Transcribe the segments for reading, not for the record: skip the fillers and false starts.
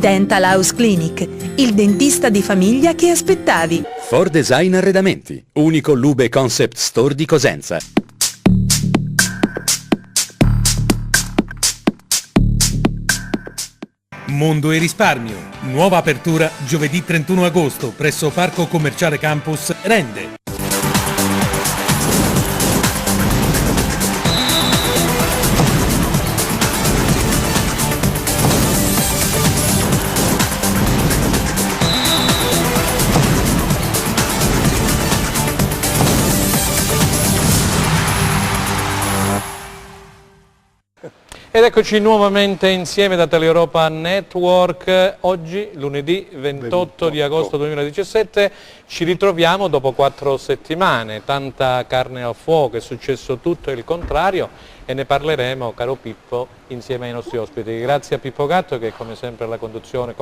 Dental House Clinic, il dentista di famiglia che aspettavi. For Design Arredamenti, unico Lube Concept Store di Cosenza. Mondo e risparmio. Nuova apertura giovedì 31 agosto presso Parco Commerciale Campus Rende. Ed eccoci nuovamente insieme da Teleeuropa Network. Oggi, lunedì 28 di agosto 2017, ci ritroviamo dopo 4 settimane, tanta carne al fuoco, è successo tutto e il contrario e ne parleremo, caro Pippo, insieme ai nostri ospiti. Grazie a Pippo Gatto che come sempre la co-conduzione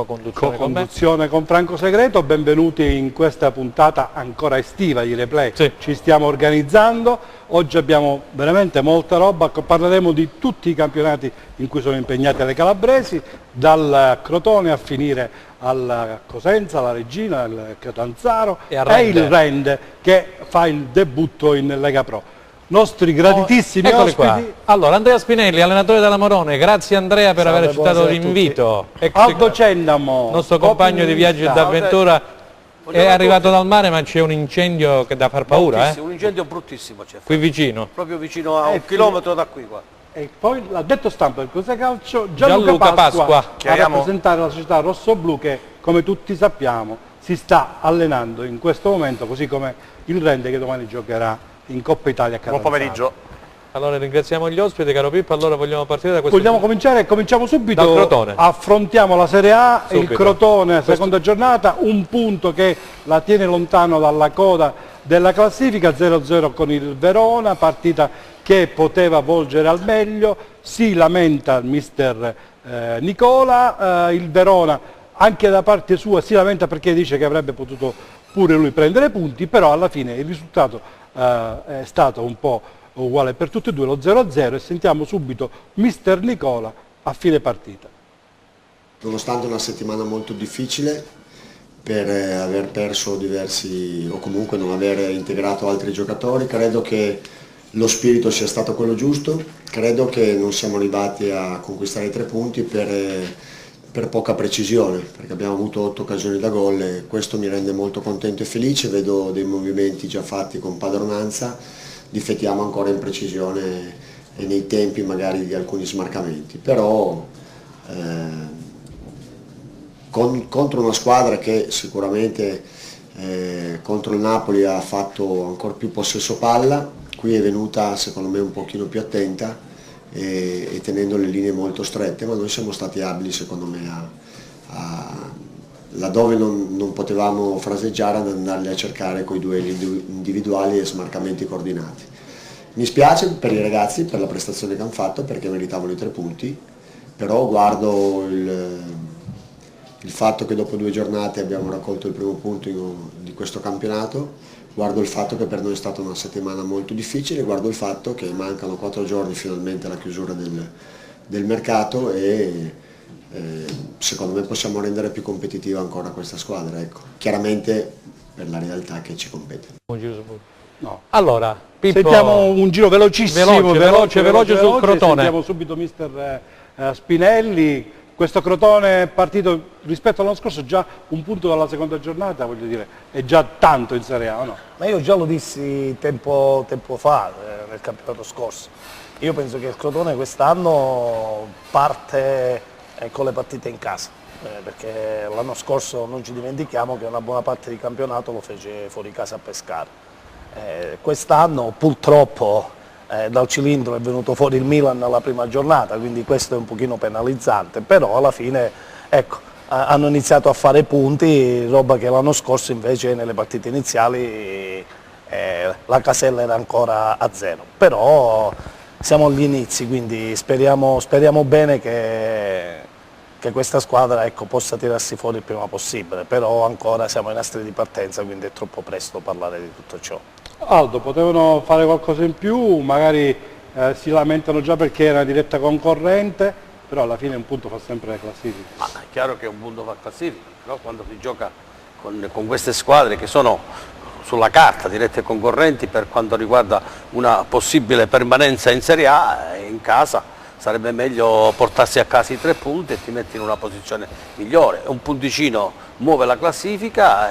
con Franco Segreto. Benvenuti in questa puntata ancora estiva di Replay. Sì. Ci stiamo organizzando, oggi abbiamo veramente molta roba, parleremo di tutti i campionati in cui sono impegnate le calabresi, dal Crotone a finire alla Cosenza, alla Regina, al Catanzaro e il Rende che fa il debutto in Lega Pro. Nostri graditissimi ospiti. Qua. Allora, Andrea Spinelli, allenatore della Morone, grazie Andrea per aver accettato l'invito. Aldo Cendamo, nostro compagno di viaggio e d'avventura, è arrivato dal mare ma c'è un incendio che da far paura. Un incendio bruttissimo c'è. Qui vicino. Proprio vicino a 1 chilometro da qui. Qua. E poi l'ha detto stampa del Cose Calcio Gianluca Pasqua a rappresentare la società rossoblu che, come tutti sappiamo, si sta allenando in questo momento, così come il Rende che domani giocherà in Coppa Italia a Catanzaro. Buon pomeriggio. Allora ringraziamo gli ospiti, caro Pippo. Allora vogliamo partire da questo. Vogliamo cominciare? Cominciamo subito. Dal Crotone. Affrontiamo la Serie A, subito. Il Crotone, seconda giornata, un punto che la tiene lontano dalla coda della classifica, 0-0 con il Verona, partita che poteva volgere al meglio. Si lamenta il mister Nicola, il Verona anche da parte sua si lamenta perché dice che avrebbe potuto pure lui prendere punti, però alla fine il risultato è stato un po' uguale per tutti e due, lo 0-0, e sentiamo subito mister Nicola a fine partita. Nonostante una settimana molto difficile per aver perso diversi o comunque non aver integrato altri giocatori, credo che lo spirito sia stato quello giusto, credo che non siamo arrivati a conquistare i 3 punti per poca precisione, perché abbiamo avuto 8 occasioni da gol e questo mi rende molto contento e felice. Vedo dei movimenti già fatti con padronanza, difettiamo ancora in precisione e nei tempi magari di alcuni smarcamenti, però contro una squadra che sicuramente contro il Napoli ha fatto ancora più possesso palla, qui è venuta secondo me un pochino più attenta e tenendo le linee molto strette, ma noi siamo stati abili secondo me laddove non potevamo fraseggiare ad andarli a cercare con i duelli individuali e smarcamenti coordinati. Mi spiace per i ragazzi per la prestazione che hanno fatto perché meritavano i 3 punti, però guardo il fatto che dopo 2 giornate abbiamo raccolto il primo punto di questo campionato, guardo il fatto che per noi è stata una settimana molto difficile, guardo il fatto che mancano 4 giorni finalmente alla chiusura del mercato e secondo me possiamo rendere più competitiva ancora questa squadra, ecco. Chiaramente per la realtà che ci compete. No. Allora, Pippo, sentiamo un giro velocissimo, veloce sul Crotone. Sentiamo subito mister Spinelli. Questo Crotone è partito rispetto all'anno scorso già un punto dalla seconda giornata, voglio dire, è già tanto in Serie A, o no? Ma io già lo dissi tempo fa, nel campionato scorso. Io penso che il Crotone quest'anno parte con le partite in casa, perché l'anno scorso non ci dimentichiamo che una buona parte di campionato lo fece fuori casa a pescare. Quest'anno purtroppo dal cilindro è venuto fuori il Milan alla prima giornata, quindi questo è un pochino penalizzante, però alla fine ecco, hanno iniziato a fare punti, roba che l'anno scorso invece nelle partite iniziali la casella era ancora a 0, però siamo agli inizi, quindi speriamo bene che questa squadra ecco, possa tirarsi fuori il prima possibile, però ancora siamo ai nastri di partenza, quindi è troppo presto parlare di tutto ciò. Aldo, potevano fare qualcosa in più, magari si lamentano già perché è una diretta concorrente, però alla fine un punto fa sempre la classifica. Ma è chiaro che un punto fa classifica, però quando si gioca con queste squadre che sono sulla carta dirette concorrenti per quanto riguarda una possibile permanenza in Serie A, in casa sarebbe meglio portarsi a casa i 3 punti e ti metti in una posizione migliore. Un punticino muove la classifica,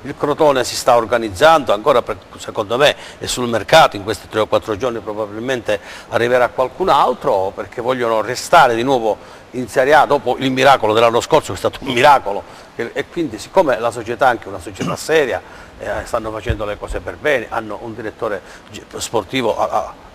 il Crotone si sta organizzando ancora, secondo me è sul mercato, in questi 3 o 4 giorni probabilmente arriverà qualcun altro perché vogliono restare di nuovo in Serie A dopo il miracolo dell'anno scorso, che è stato un miracolo, e quindi siccome la società è anche una società seria, stanno facendo le cose per bene, hanno un direttore sportivo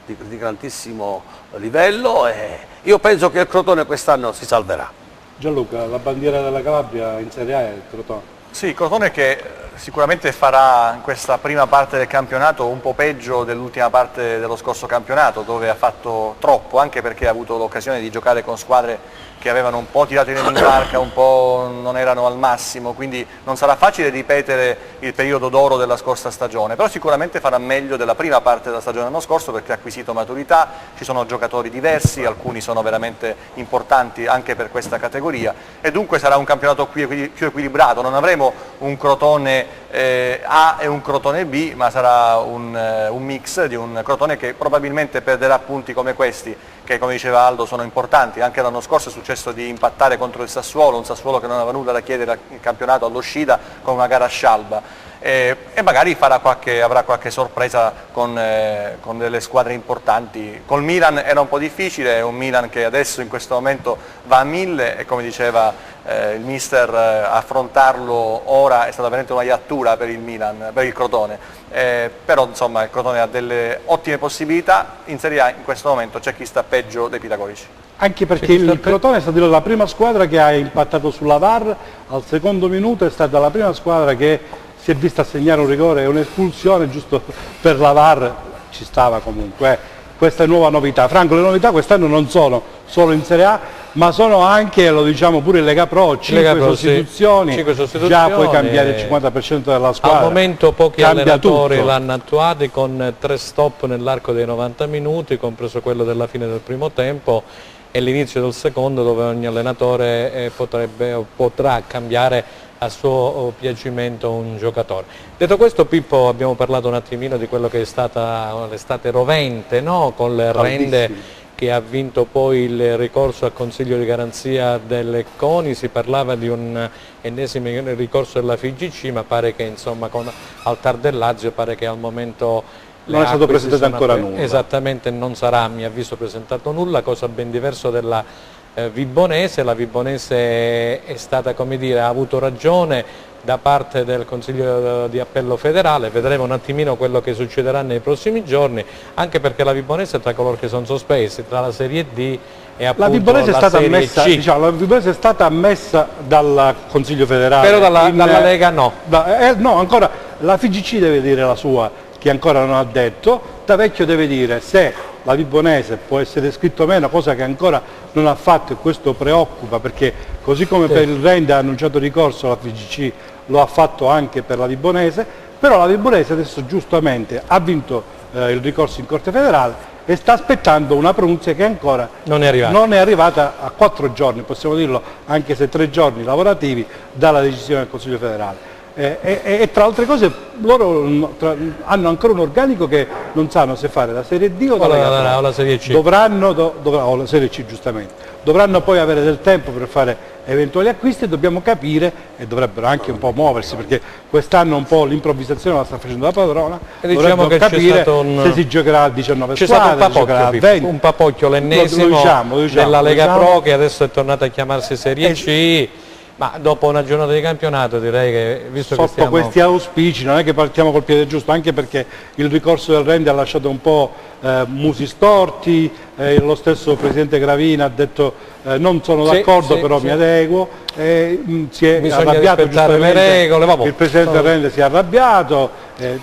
di grandissimo livello e io penso che il Crotone quest'anno si salverà. Gianluca, la bandiera della Calabria in Serie A è il Crotone. Sì, il Crotone che sicuramente farà in questa prima parte del campionato un po' peggio dell'ultima parte dello scorso campionato, dove ha fatto troppo, anche perché ha avuto l'occasione di giocare con squadre che avevano un po' tirato in barca, un po' non erano al massimo, quindi non sarà facile ripetere il periodo d'oro della scorsa stagione, però sicuramente farà meglio della prima parte della stagione dell'anno scorso perché ha acquisito maturità, ci sono giocatori diversi, alcuni sono veramente importanti anche per questa categoria e dunque sarà un campionato più equilibrato, non avremo un Crotone A e un Crotone B, ma sarà un mix di un Crotone che probabilmente perderà punti come questi, che come diceva Aldo sono importanti. Anche l'anno scorso è successo di impattare contro il Sassuolo, un Sassuolo che non aveva nulla da chiedere al campionato all'uscita con una gara a scialba. E magari avrà qualche sorpresa con delle squadre importanti. Col Milan era un po' difficile, è un Milan che adesso in questo momento va a 1000 e come diceva il mister, affrontarlo ora è stata veramente una iattura per il Milan, per il Crotone, però insomma il Crotone ha delle ottime possibilità, in Serie A in questo momento c'è chi sta peggio dei pitagorici. Anche perché il Crotone è stata la prima squadra che ha impattato sulla VAR, al secondo minuto è stata la prima squadra che si è vista assegnare un rigore e un'espulsione giusto per la VAR, ci stava comunque. Questa è nuova novità. Franco, le novità quest'anno non sono solo in Serie A, ma sono anche, lo diciamo pure in Lega Pro, 5 sostituzioni, già puoi cambiare il 50% della squadra. Al momento pochi allenatori tutto. l'hanno attuati con 3 stop nell'arco dei 90 minuti, compreso quello della fine del primo tempo e l'inizio del secondo, dove ogni allenatore potrà cambiare a suo piacimento un giocatore. Detto questo, Pippo, abbiamo parlato un attimino di quello che è stata l'estate rovente, no? Con le Rende che ha vinto poi il ricorso al Consiglio di Garanzia delle CONI, si parlava di un ennesimo ricorso della FIGC, ma pare che insomma al TAR del Lazio pare che al momento non è stato presentato ancora nulla. Esattamente, non sarà a mio avviso presentato nulla, cosa ben diverso della Vibonese. La Vibonese è stata, come dire, ha avuto ragione da parte del Consiglio di Appello federale, vedremo un attimino quello che succederà nei prossimi giorni, anche perché la Vibonese è tra coloro che sono sospesi, tra la Serie D e appunto la Vibonese è stata Serie ammessa, C. diciamo, la Vibonese è stata ammessa dal Consiglio federale. Però dalla Lega no. No, ancora la FIGC deve dire la sua, che ancora non ha detto. Tavecchio deve dire se la Vibonese può essere iscritto o meno, cosa che ancora non ha fatto e questo preoccupa, perché così come per il Rende ha annunciato ricorso, la FIGC lo ha fatto anche per la Vibonese, però la Vibonese adesso giustamente ha vinto il ricorso in Corte Federale e sta aspettando una pronunzia che ancora non è arrivata a 4 giorni, possiamo dirlo, anche se 3 giorni lavorativi dalla decisione del Consiglio Federale. E tra altre cose loro hanno ancora un organico che non sanno se fare la Serie D o la Serie C. O la Serie C, giustamente. Dovranno poi avere del tempo per fare eventuali acquisti e dobbiamo capire, e dovrebbero anche un po' muoversi, perché quest'anno un po' l'improvvisazione la sta facendo la padrona, e diciamo che capire se si giocherà a 19 squadre, se giocherà a 20. Un papocchio, l'ennesimo della Lega Pro, che adesso è tornata a chiamarsi Serie C. Ma dopo una giornata di campionato direi che, visto che sotto questi auspici, non è che partiamo col piede giusto, anche perché il ricorso del Rende ha lasciato un po' musi storti, lo stesso Presidente Gravina ha detto non sono d'accordo, però mi adeguo, si è arrabbiato giustamente, le regole, il Presidente Rende si è arrabbiato,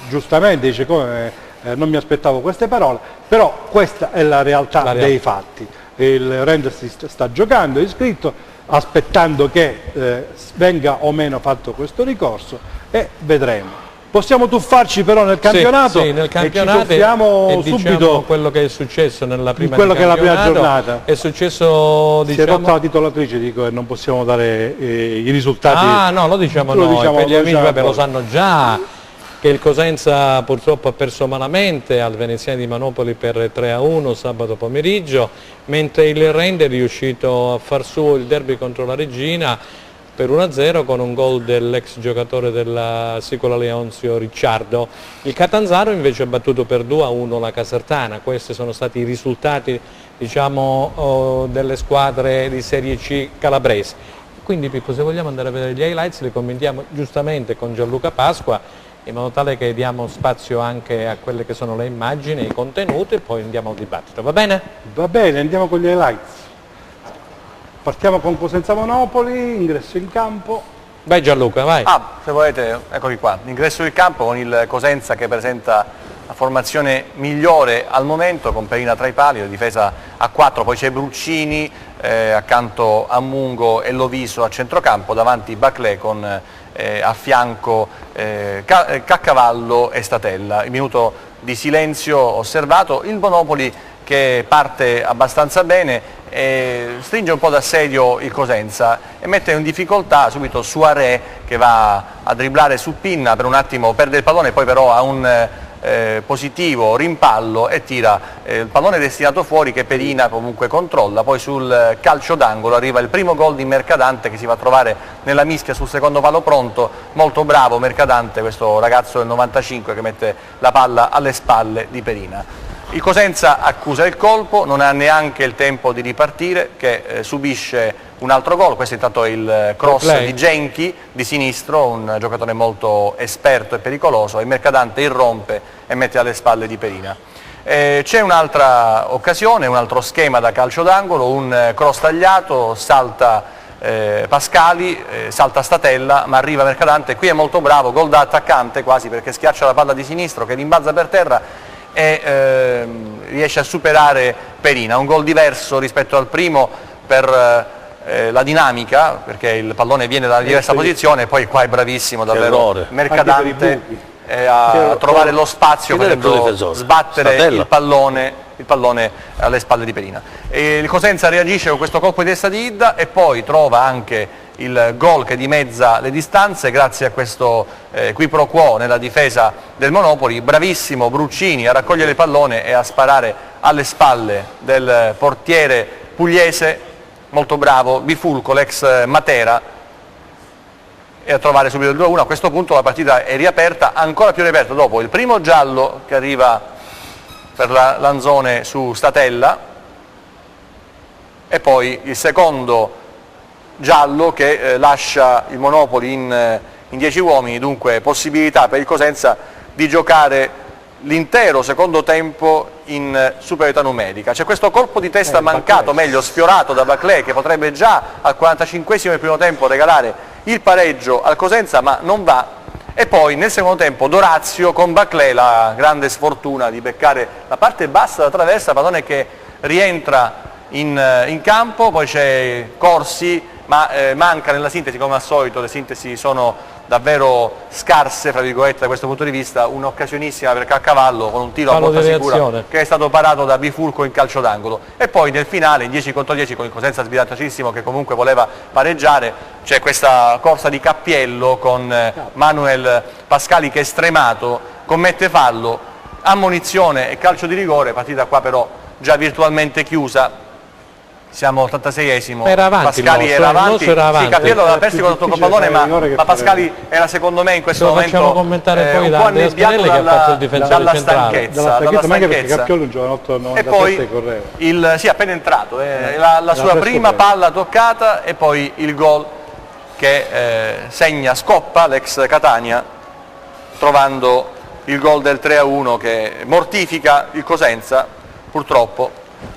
giustamente dice come non mi aspettavo queste parole, però questa è la realtà dei fatti. Il Rende si sta giocando, è iscritto, aspettando che venga o meno fatto questo ricorso e vedremo. Possiamo tuffarci però nel campionato, sì, nel campionato e ci tuffiamo e diciamo subito quello che è successo nella prima quello che è la prima giornata. È successo, Si è rotta la titolatrice, dico, e non possiamo dare i risultati. Ah no, lo diciamo Lo noi, diciamo, per gli lo amici diciamo vabbè, lo poi. sanno già che il Cosenza purtroppo ha perso malamente al Veneziani di Manopoli per 3-1 sabato pomeriggio, mentre il Rende è riuscito a far suo il derby contro la Regina per 1-0 con un gol dell'ex giocatore della Sicola Leonzio Ricciardo. Il Catanzaro invece ha battuto per 2-1 la Casertana. Questi sono stati i risultati, diciamo, delle squadre di Serie C calabresi. Quindi Pippo, se vogliamo andare a vedere gli highlights li commentiamo giustamente con Gianluca Pasqua, in modo tale che diamo spazio anche a quelle che sono le immagini, i contenuti e poi andiamo al dibattito, va bene? Va bene, andiamo con gli highlights. Partiamo con Cosenza Monopoli, ingresso in campo. Vai Gianluca, vai. Se volete, eccovi qua, l'ingresso in campo con il Cosenza che presenta la formazione migliore al momento, con Perina tra i pali, la difesa a 4, poi c'è Bruccini accanto a Mungo e Loviso a centrocampo, davanti Baclé con a fianco Caccavallo e Statella. Il minuto di silenzio osservato, il Monopoli che parte abbastanza bene, stringe un po' d'assedio il Cosenza e mette in difficoltà subito Suaré che va a dribblare su Pinna, per un attimo perde il pallone, poi però ha un positivo rimpallo e tira il pallone destinato fuori che Perina comunque controlla. Poi sul calcio d'angolo arriva il primo gol di Mercadante che si va a trovare nella mischia sul secondo palo pronto, molto bravo Mercadante, questo ragazzo del 95 che mette la palla alle spalle di Perina. Il Cosenza accusa il colpo, non ha neanche il tempo di ripartire, che subisce un altro gol. Questo è intanto il cross di Genchi di sinistro, un giocatore molto esperto e pericoloso, e Mercadante irrompe e mette alle spalle di Perina. C'è un'altra occasione, un altro schema da calcio d'angolo, un cross tagliato, salta Pascali, salta Statella, ma arriva Mercadante, qui è molto bravo, gol da attaccante quasi, perché schiaccia la palla di sinistro che rimbalza per terra e riesce a superare Perina. Un gol diverso rispetto al primo per la dinamica, perché il pallone viene da una diversa posizione, e poi qua è bravissimo davvero Mercadante a trovare lo spazio, facendo sbattere il pallone alle spalle di Perina. E il Cosenza reagisce con questo colpo di testa di Idda e poi trova anche il gol che dimezza le distanze grazie a questo qui pro quo nella difesa del Monopoli. Bravissimo Bruccini a raccogliere il pallone e a sparare alle spalle del portiere pugliese, molto bravo Bifulco, l'ex Matera, e a trovare subito il 2-1. A questo punto la partita è riaperta, ancora più riaperta dopo il primo giallo che arriva per la Lanzone su Statella e poi il secondo giallo che lascia il Monopoli in 10 uomini, dunque possibilità per il Cosenza di giocare l'intero secondo tempo in superiorità numerica. C'è questo colpo di testa mancato, meglio sfiorato da Baclé, che potrebbe già al 45esimo del primo tempo regalare il pareggio al Cosenza, ma non va. E poi nel secondo tempo Dorazio con Baclé, la grande sfortuna di beccare la parte bassa della traversa, pallone che rientra in campo. Poi c'è Corsi, ma manca nella sintesi, come al solito le sintesi sono davvero scarse fra virgolette da questo punto di vista. Un'occasionissima per Caccavallo con un tiro a porta sicura che è stato parato da Bifulco in calcio d'angolo, e poi nel finale in 10 contro 10 con il Cosenza sbilanciatissimo che comunque voleva pareggiare c'è questa corsa di Cappiello con Manuel Pascali che è stremato, commette fallo, ammonizione e calcio di rigore. Partita qua però già virtualmente chiusa. Siamo al 86esimo, era avanti Pascali era avanti, sì, Cappiello aveva perso con il pallone, ma Pascali era secondo me in questo momento un po' annebbiato dalla stanchezza, perché Cappiello giovanotto 97 e poi correva. Sì, appena entrato, la sua prima palla toccata e poi il gol che segna Scoppa, l'ex Catania, trovando il gol del 3-1 che mortifica il Cosenza, purtroppo.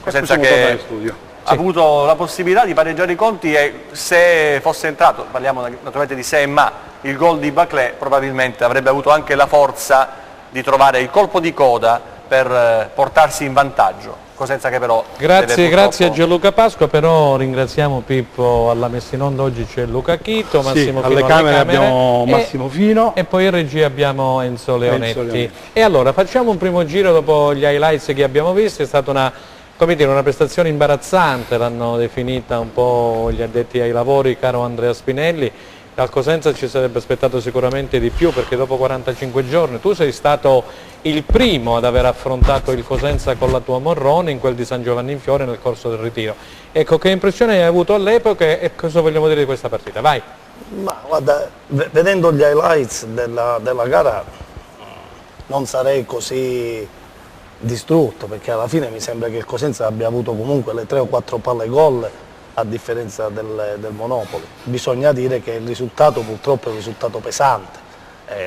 Cosenza che ha avuto la possibilità di pareggiare i conti, e se fosse entrato, parliamo naturalmente di se e ma, il gol di Baclé probabilmente avrebbe avuto anche la forza di trovare il colpo di coda per portarsi in vantaggio. Cosenza che però grazie a Gianluca Pasqua, però ringraziamo Pippo alla messa in onda, oggi c'è Luca Chito, Massimo Fino alle camere abbiamo Massimo Fino e poi in regia abbiamo Enzo Leonetti. E allora facciamo un primo giro dopo gli highlights che abbiamo visto. È stata una prestazione imbarazzante, l'hanno definita un po' gli addetti ai lavori, caro Andrea Spinelli. Dal Cosenza ci sarebbe aspettato sicuramente di più, perché dopo 45 giorni tu sei stato il primo ad aver affrontato il Cosenza con la tua Morrone in quel di San Giovanni in Fiore nel corso del ritiro. Ecco, che impressione hai avuto all'epoca e cosa vogliamo dire di questa partita? Vai! Ma guarda, vedendo gli highlights della gara non sarei così distrutto, perché alla fine mi sembra che il Cosenza abbia avuto comunque le 3 o 4 palle gol, a differenza del Monopoli. Bisogna dire che il risultato purtroppo è un risultato pesante,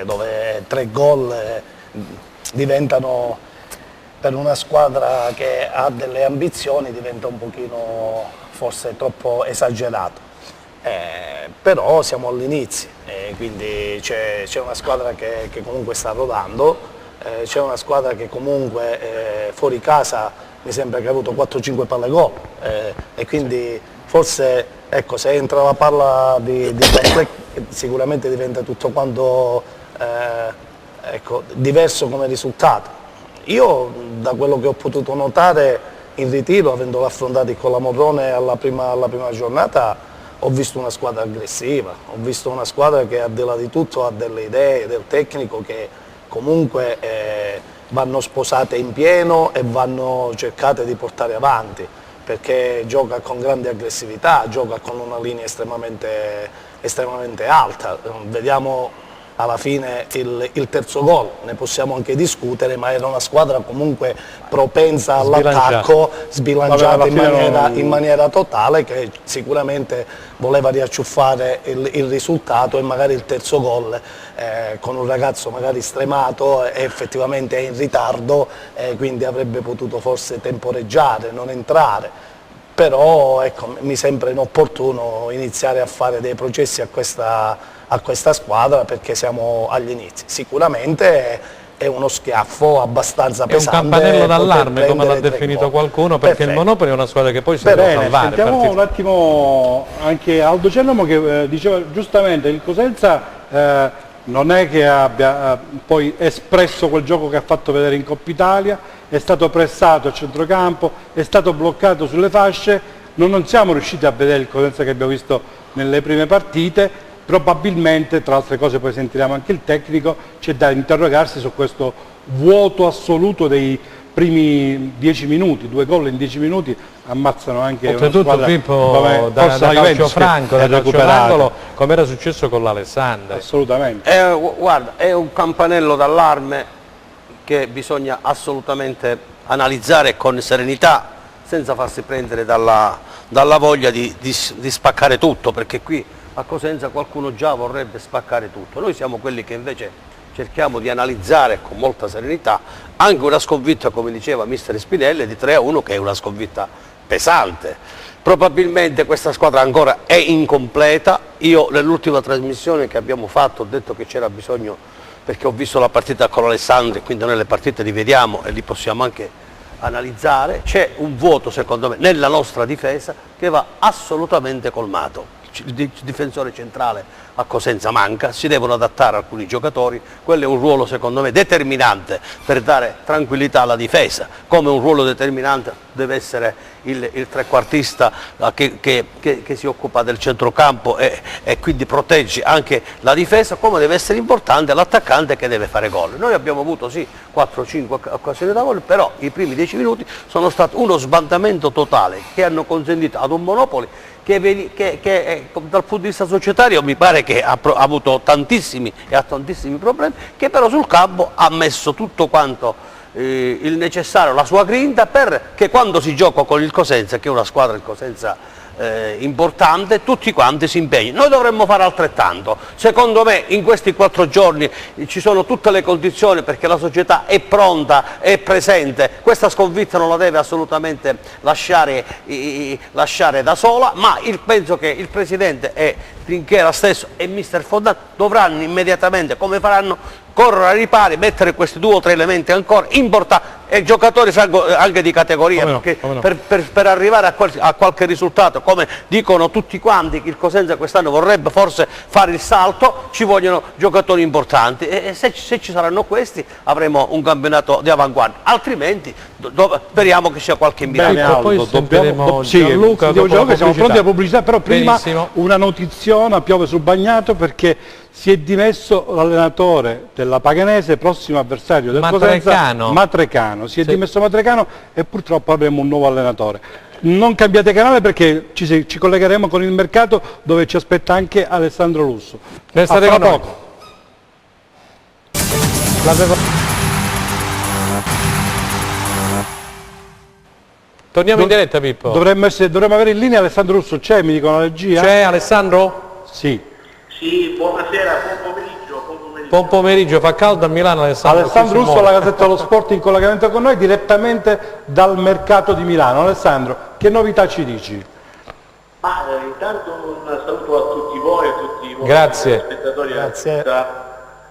dove 3 gol diventano, per una squadra che ha delle ambizioni, diventa un pochino forse troppo esagerato. Però siamo all'inizio, quindi c'è una squadra che comunque sta rodando, c'è una squadra che comunque fuori casa mi sembra che ha avuto 4-5 palle gol, e quindi forse, ecco, se entra la palla di Pamplek sicuramente diventa tutto quanto ecco, diverso come risultato. Io, da quello che ho potuto notare in ritiro, avendolo affrontato con la Morrone alla prima giornata, ho visto una squadra aggressiva, ho visto una squadra che al di là di tutto ha delle idee del tecnico che comunque vanno sposate in pieno e vanno cercate di portare avanti, perché gioca con grande aggressività, gioca con una linea estremamente alta. Vediamo alla fine il terzo gol, ne possiamo anche discutere, ma era una squadra comunque propensa all'attacco, sbilanciata in maniera totale, che sicuramente voleva riacciuffare il risultato, e magari il terzo gol con un ragazzo magari stremato e effettivamente è in ritardo, quindi avrebbe potuto forse temporeggiare, non entrare. Però ecco, mi sembra inopportuno iniziare a fare dei processi a questa squadra, perché siamo agli inizi. Sicuramente è uno schiaffo abbastanza pesante. È un campanello d'allarme, come l'ha definito qualcuno, perché il Monopoli è una squadra che poi si deve salvare. Sentiamo un attimo anche Aldo Cernomo, che diceva giustamente il Cosenza non è che abbia poi espresso quel gioco che ha fatto vedere in Coppa Italia, è stato pressato a centrocampo, è stato bloccato sulle fasce, non siamo riusciti a vedere il Cosenza che abbiamo visto nelle prime partite. Probabilmente, tra altre cose poi sentiremo anche il tecnico, c'è da interrogarsi su questo vuoto assoluto dei primi 10 minuti, 2 gol in 10 minuti ammazzano anche oltretutto una squadra Pippo da calcio franco, come era successo con l'Alessandria. Assolutamente. Guarda, è un campanello d'allarme che bisogna assolutamente analizzare con serenità, senza farsi prendere dalla voglia di spaccare tutto, perché qui a Cosenza qualcuno già vorrebbe spaccare tutto. Noi siamo quelli che invece cerchiamo di analizzare con molta serenità anche una sconfitta, come diceva mister Spinelli, di 3-1, che è una sconfitta pesante. Probabilmente questa squadra ancora è incompleta. Io nell'ultima trasmissione che abbiamo fatto ho detto che c'era bisogno, perché ho visto la partita con l'Alessandria, quindi noi le partite li vediamo e li possiamo anche analizzare. C'è un vuoto, secondo me, nella nostra difesa che va assolutamente colmato. Il difensore centrale a Cosenza manca, si devono adattare alcuni giocatori, quello è un ruolo secondo me determinante per dare tranquillità alla difesa, come un ruolo determinante deve essere il trequartista che si occupa del centrocampo e quindi protegge anche la difesa, come deve essere importante l'attaccante che deve fare gol. Noi abbiamo avuto sì 4-5 occasioni da gol, però i primi 10 minuti sono stati uno sbandamento totale che hanno consentito ad un Monopoli che dal punto di vista societario mi pare che ha avuto tantissimi e ha tantissimi problemi, che però sul campo ha messo tutto quanto il necessario, la sua grinta, perché quando si gioca con il Cosenza, che è una squadra il Cosenza importante, tutti quanti si impegnano. Noi dovremmo fare altrettanto. Secondo me in questi 4 giorni ci sono tutte le condizioni, perché la società è pronta, è presente, questa sconfitta non la deve assolutamente lasciare da sola, ma penso che il Presidente e Trinchera stesso e mister Fondano dovranno immediatamente, come faranno, correre ai ripari, mettere questi 2 o 3 elementi ancora importanti e giocatori anche di categoria, Come no, perché come no. per arrivare a qualche risultato, come dicono tutti quanti, il Cosenza quest'anno vorrebbe forse fare il salto, ci vogliono giocatori importanti e se ci saranno questi avremo un campionato di avanguardia, altrimenti speriamo che sia qualche miracolo. Bene, poi Aldo, dobbiamo Gianluca, siamo pronti alla pubblicità, però prima Benissimo. una notiziona, piove sul bagnato perché si è dimesso l'allenatore della Paganese, prossimo avversario del Cosenza, Matrecano. Si è dimesso Matrecano e purtroppo avremo un nuovo allenatore. Non cambiate canale perché ci collegheremo con il mercato dove ci aspetta anche Alessandro Lusso. Restate con noi. Torniamo in diretta, Pippo. Dovremmo avere in linea Alessandro Russo. C'è, mi dicono la regia? C'è Alessandro? Sì. Sì, buonasera, buon pomeriggio. Buon pomeriggio, fa caldo a Milano Alessandro. Alessandro Russo, la Gazzetta dello Sport in collegamento con noi direttamente dal mercato di Milano. Alessandro, che novità ci dici? Intanto un saluto a tutti voi, a tutti i Grazie. spettatori Grazie.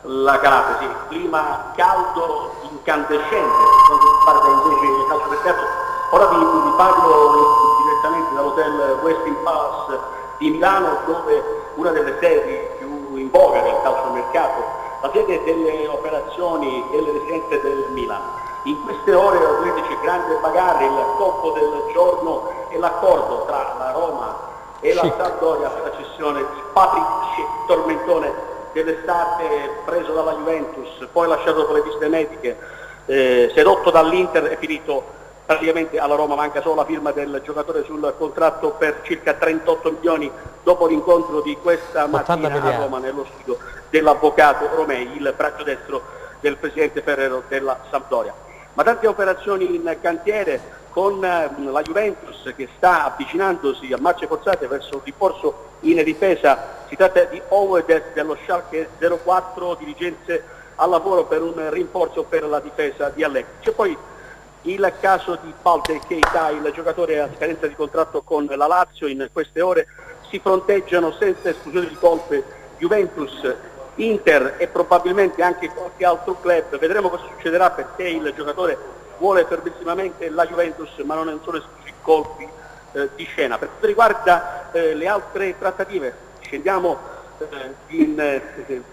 la Calabria, sì, clima caldo, incandescente, quando si parla invece del calcio mercato. Ora vi parlo direttamente dall'hotel Westin Palace di Milano, dove una delle sedi più in voga del calciomercato, la sede delle operazioni e delle residenze del Milan. In queste ore ovviamente c'è grande bagarre, il tocco del giorno e l'accordo tra la Roma e la Sampdoria per la cessione di Patrick Schick, tormentone dell'estate preso dalla Juventus, poi lasciato per le visite mediche, sedotto dall'Inter e finito praticamente alla Roma. Manca solo la firma del giocatore sul contratto per circa 38 milioni dopo l'incontro di questa mattina a Roma nello studio dell'avvocato Romei, il braccio destro del presidente Ferrero della Sampdoria. Ma tante operazioni in cantiere con la Juventus che sta avvicinandosi a marce forzate verso un rinforzo in difesa. Si tratta di Owedes dello Schalke 04, dirigenze al lavoro per un rinforzo per la difesa di Allegri. C'è poi il caso di Balde Keita, il giocatore a scadenza di contratto con la Lazio. In queste ore si fronteggiano senza esclusione di colpe Juventus, Inter e probabilmente anche qualche altro club. Vedremo cosa succederà perché il giocatore vuole fermissimamente la Juventus, ma non sono esclusi colpi di scena. Per quanto riguarda le altre trattative, scendiamo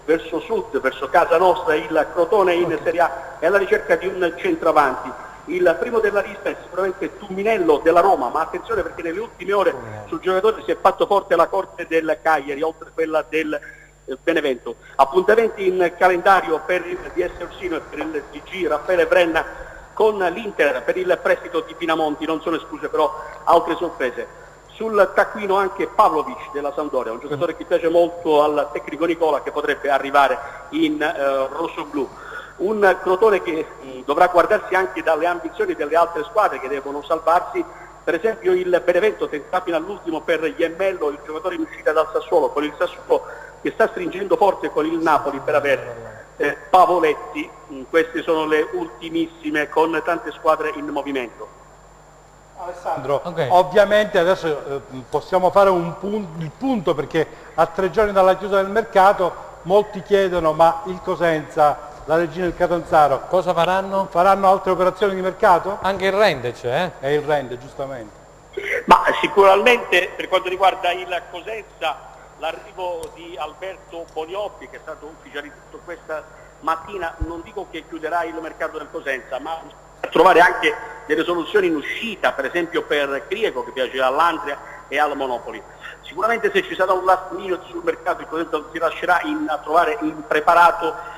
verso sud, verso casa nostra. Il Crotone in Serie A è alla ricerca di un centravanti. Il primo della lista è sicuramente Tumminello della Roma, ma attenzione perché nelle ultime ore sul giocatore si è fatto forte la corte del Cagliari, oltre quella del Benevento. Appuntamenti in calendario per il DS Orsino e per il DG Raffaele Brenna con l'Inter per il prestito di Pinamonti. Non sono escluse però altre sorprese. Sul taccuino anche Pavlovic della Sampdoria, un giocatore che piace molto al tecnico Nicola, che potrebbe arrivare in rossoblu. Un Crotone che dovrà guardarsi anche dalle ambizioni delle altre squadre che devono salvarsi. Per esempio il Benevento tenta fino all'ultimo per Iemmello, il giocatore in uscita dal Sassuolo, con il Sassuolo che sta stringendo forte con il Napoli per avere Pavoletti. Queste sono le ultimissime, con tante squadre in movimento. Alessandro, ovviamente adesso possiamo fare il punto perché a 3 giorni dalla chiusura del mercato molti chiedono: ma il Cosenza, la Regina del Catanzaro cosa faranno? Faranno altre operazioni di mercato? Anche il Rende c'è, E il Rende, giustamente. Ma sicuramente per quanto riguarda il Cosenza, l'arrivo di Alberto Boniocchi, che è stato ufficializzato questa mattina, non dico che chiuderà il mercato del Cosenza, ma trovare anche delle soluzioni in uscita, per esempio per Griego, che piace all'Andria e al Monopoli. Sicuramente se ci sarà un last minute sul mercato, il Cosenza si lascerà a trovare impreparato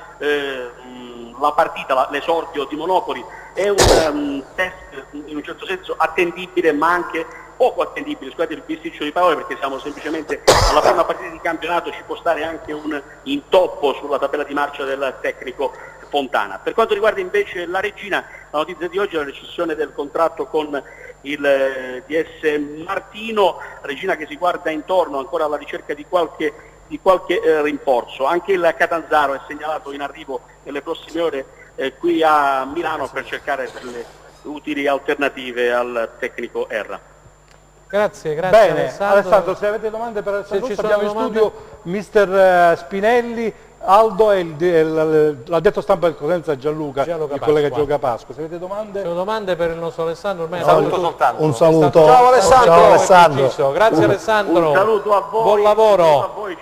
la partita, l'esordio di Monopoli. È un test in un certo senso attendibile, ma anche poco attendibile, scusate il bisticcio di parole, perché siamo semplicemente alla prima partita di campionato, ci può stare anche un intoppo sulla tabella di marcia del tecnico Fontana. Per quanto riguarda invece la Regina, la notizia di oggi è la rescissione del contratto con il DS Martino. Regina che si guarda intorno ancora alla ricerca di qualche rinforzo. Anche il Catanzaro è segnalato in arrivo nelle prossime ore qui a Milano per cercare delle utili alternative al tecnico Erra. Grazie Bene, Alessandro, se avete domande per Alessandro, abbiamo in studio mister Spinelli, Aldo e l'addetto stampa del Cosenza Gianluca, il collega Gianluca Pasqua. Se avete domande? Sono domande per il nostro Alessandro? Ormai soltanto. Un saluto. Ciao Alessandro. Grazie Alessandro. Un saluto a voi. Buon lavoro. A voi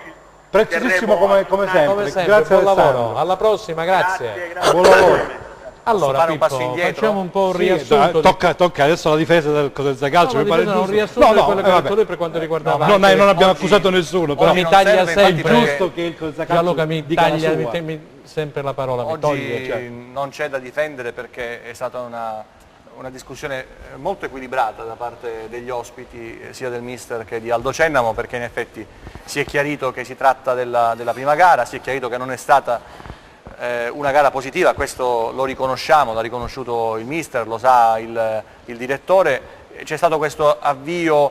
Preziosissimo come sempre. Come sempre, Grazie buon Alessandro. lavoro. Alla prossima, grazie. Buon lavoro. Allora, fare un Pippo, passo indietro? facciamo un po' un Sì, riassunto. tocca adesso la difesa del Cosenza Calcio. No, mi pare un giusto. riassunto di quello che ha vabbè. detto lui per quanto riguardava. Non abbiamo oggi- accusato nessuno, però mi non taglia serve, sempre, infatti, perché giusto che il Cosenza Calcio Gianluca mi dica la taglia sua. sempre la parola, mi Oggi toglie. Cioè. non c'è da difendere perché è stata una discussione molto equilibrata da parte degli ospiti, sia del mister che di Aldo Cennamo, perché in effetti si è chiarito che si tratta della prima gara, si è chiarito che non è stata una gara positiva, questo lo riconosciamo, l'ha riconosciuto il mister, lo sa il direttore. C'è stato questo avvio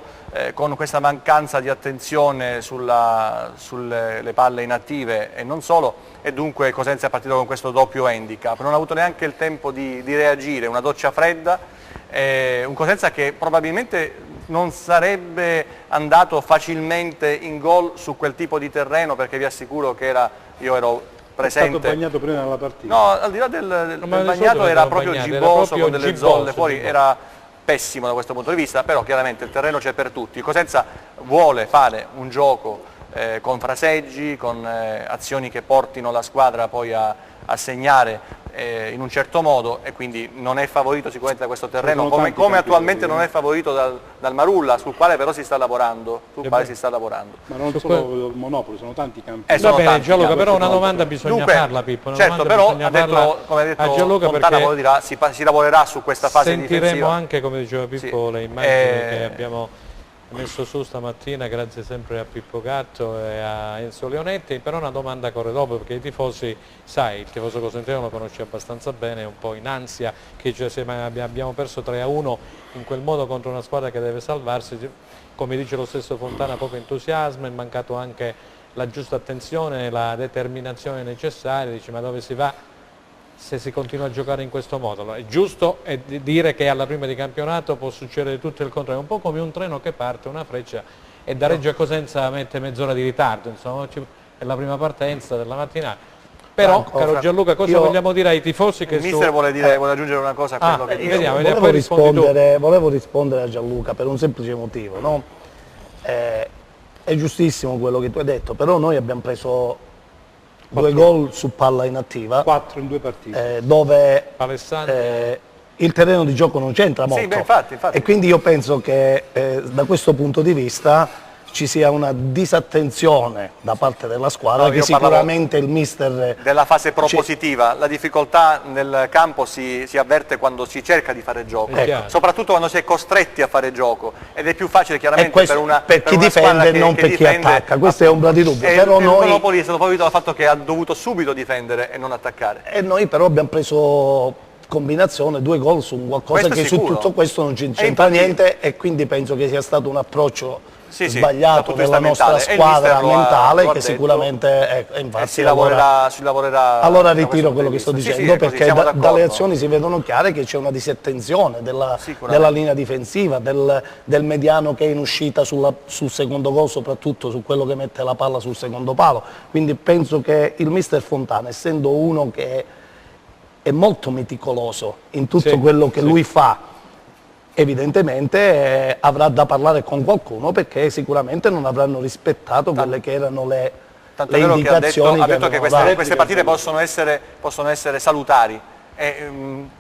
con questa mancanza di attenzione sulle palle inattive e non solo, e dunque Cosenza è partito con questo doppio handicap. Non ha avuto neanche il tempo di reagire, una doccia fredda, un Cosenza che probabilmente non sarebbe andato facilmente in gol su quel tipo di terreno, perché vi assicuro che io ero presente. È stato bagnato prima della partita. No, al di là del bagnato era proprio gibboso, con delle zolle fuori, era pessimo da questo punto di vista, però chiaramente il terreno c'è per tutti. Cosenza vuole fare un gioco con fraseggi, con azioni che portino la squadra poi a segnare in un certo modo, e quindi non è favorito sicuramente da questo terreno, come attualmente non è favorito dal Marulla, sul quale però si sta lavorando. Ma non solo il Monopoli, sono tanti campi. Va bene Gianluca, però una domanda bisogna farla, Pippo. Certo, però come ha detto Gianluca, Fontana, poi dirà, si lavorerà su questa fase sentiremo difensiva. anche, come diceva Pippo, le immagini che abbiamo messo su stamattina, grazie sempre a Pippo Gatto e a Enzo Leonetti. Però una domanda corre dopo, perché i tifosi, sai, il tifoso cosentino lo conosce abbastanza bene, è un po' in ansia, che abbiamo perso 3-1 in quel modo contro una squadra che deve salvarsi, come dice lo stesso Fontana, poco entusiasmo, è mancato anche la giusta attenzione, la determinazione necessaria, dice ma dove si va se si continua a giocare in questo modo? Allora, è giusto dire che alla prima di campionato può succedere tutto il contrario, un po' come un treno che parte, una freccia, e da Reggio a Cosenza mette mezz'ora di ritardo, insomma è la prima partenza della mattinata. Però, caro Gianluca, cosa vogliamo dire ai tifosi che il mister vuole aggiungere una cosa a quello che dice. Volevo rispondere a Gianluca per un semplice motivo, no? È giustissimo quello che tu hai detto, però noi abbiamo preso 2 gol su palla inattiva, 4 in 2 partite, dove Alessandro il terreno di gioco non c'entra molto. Sì, beh, infatti. E quindi io penso che da questo punto di vista ci sia una disattenzione da parte della squadra, che sicuramente il mister... Della fase propositiva, la difficoltà nel campo si avverte quando si cerca di fare gioco, soprattutto quando si è costretti a fare gioco, ed è più facile chiaramente per chi difende e non per chi attacca, questo è ombra di dubbio. Però noi... Il Monopoli è stato favorito dal fatto che ha dovuto subito difendere e non attaccare. E noi però abbiamo preso combinazione 2 gol su un qualcosa questo che su tutto questo non c'entra niente, e quindi penso che sia stato un approccio sbagliato della nostra squadra mentale, che sicuramente infatti si lavorerà. Allora ritiro quello che sto dicendo, perché dalle azioni si vedono chiare che c'è una disattenzione della linea difensiva, del mediano che è in uscita sul secondo gol, soprattutto su quello che mette la palla sul secondo palo. Quindi penso che il mister Fontana, essendo uno che è molto meticoloso in tutto quello che lui fa, evidentemente avrà da parlare con qualcuno, perché sicuramente non avranno rispettato quelle che erano le indicazioni. Ha detto che queste partite possono essere salutari, e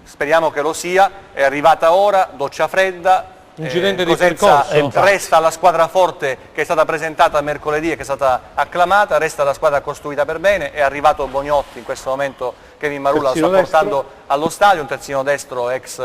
speriamo che lo sia. È arrivata ora, doccia fredda, incidente di Cosenza percorso. Resta la squadra forte che è stata presentata mercoledì e che è stata acclamata, resta la squadra costruita per bene. È arrivato Bognotti, in questo momento Kevin Marulla lo sta portando allo stadio, un terzino destro ex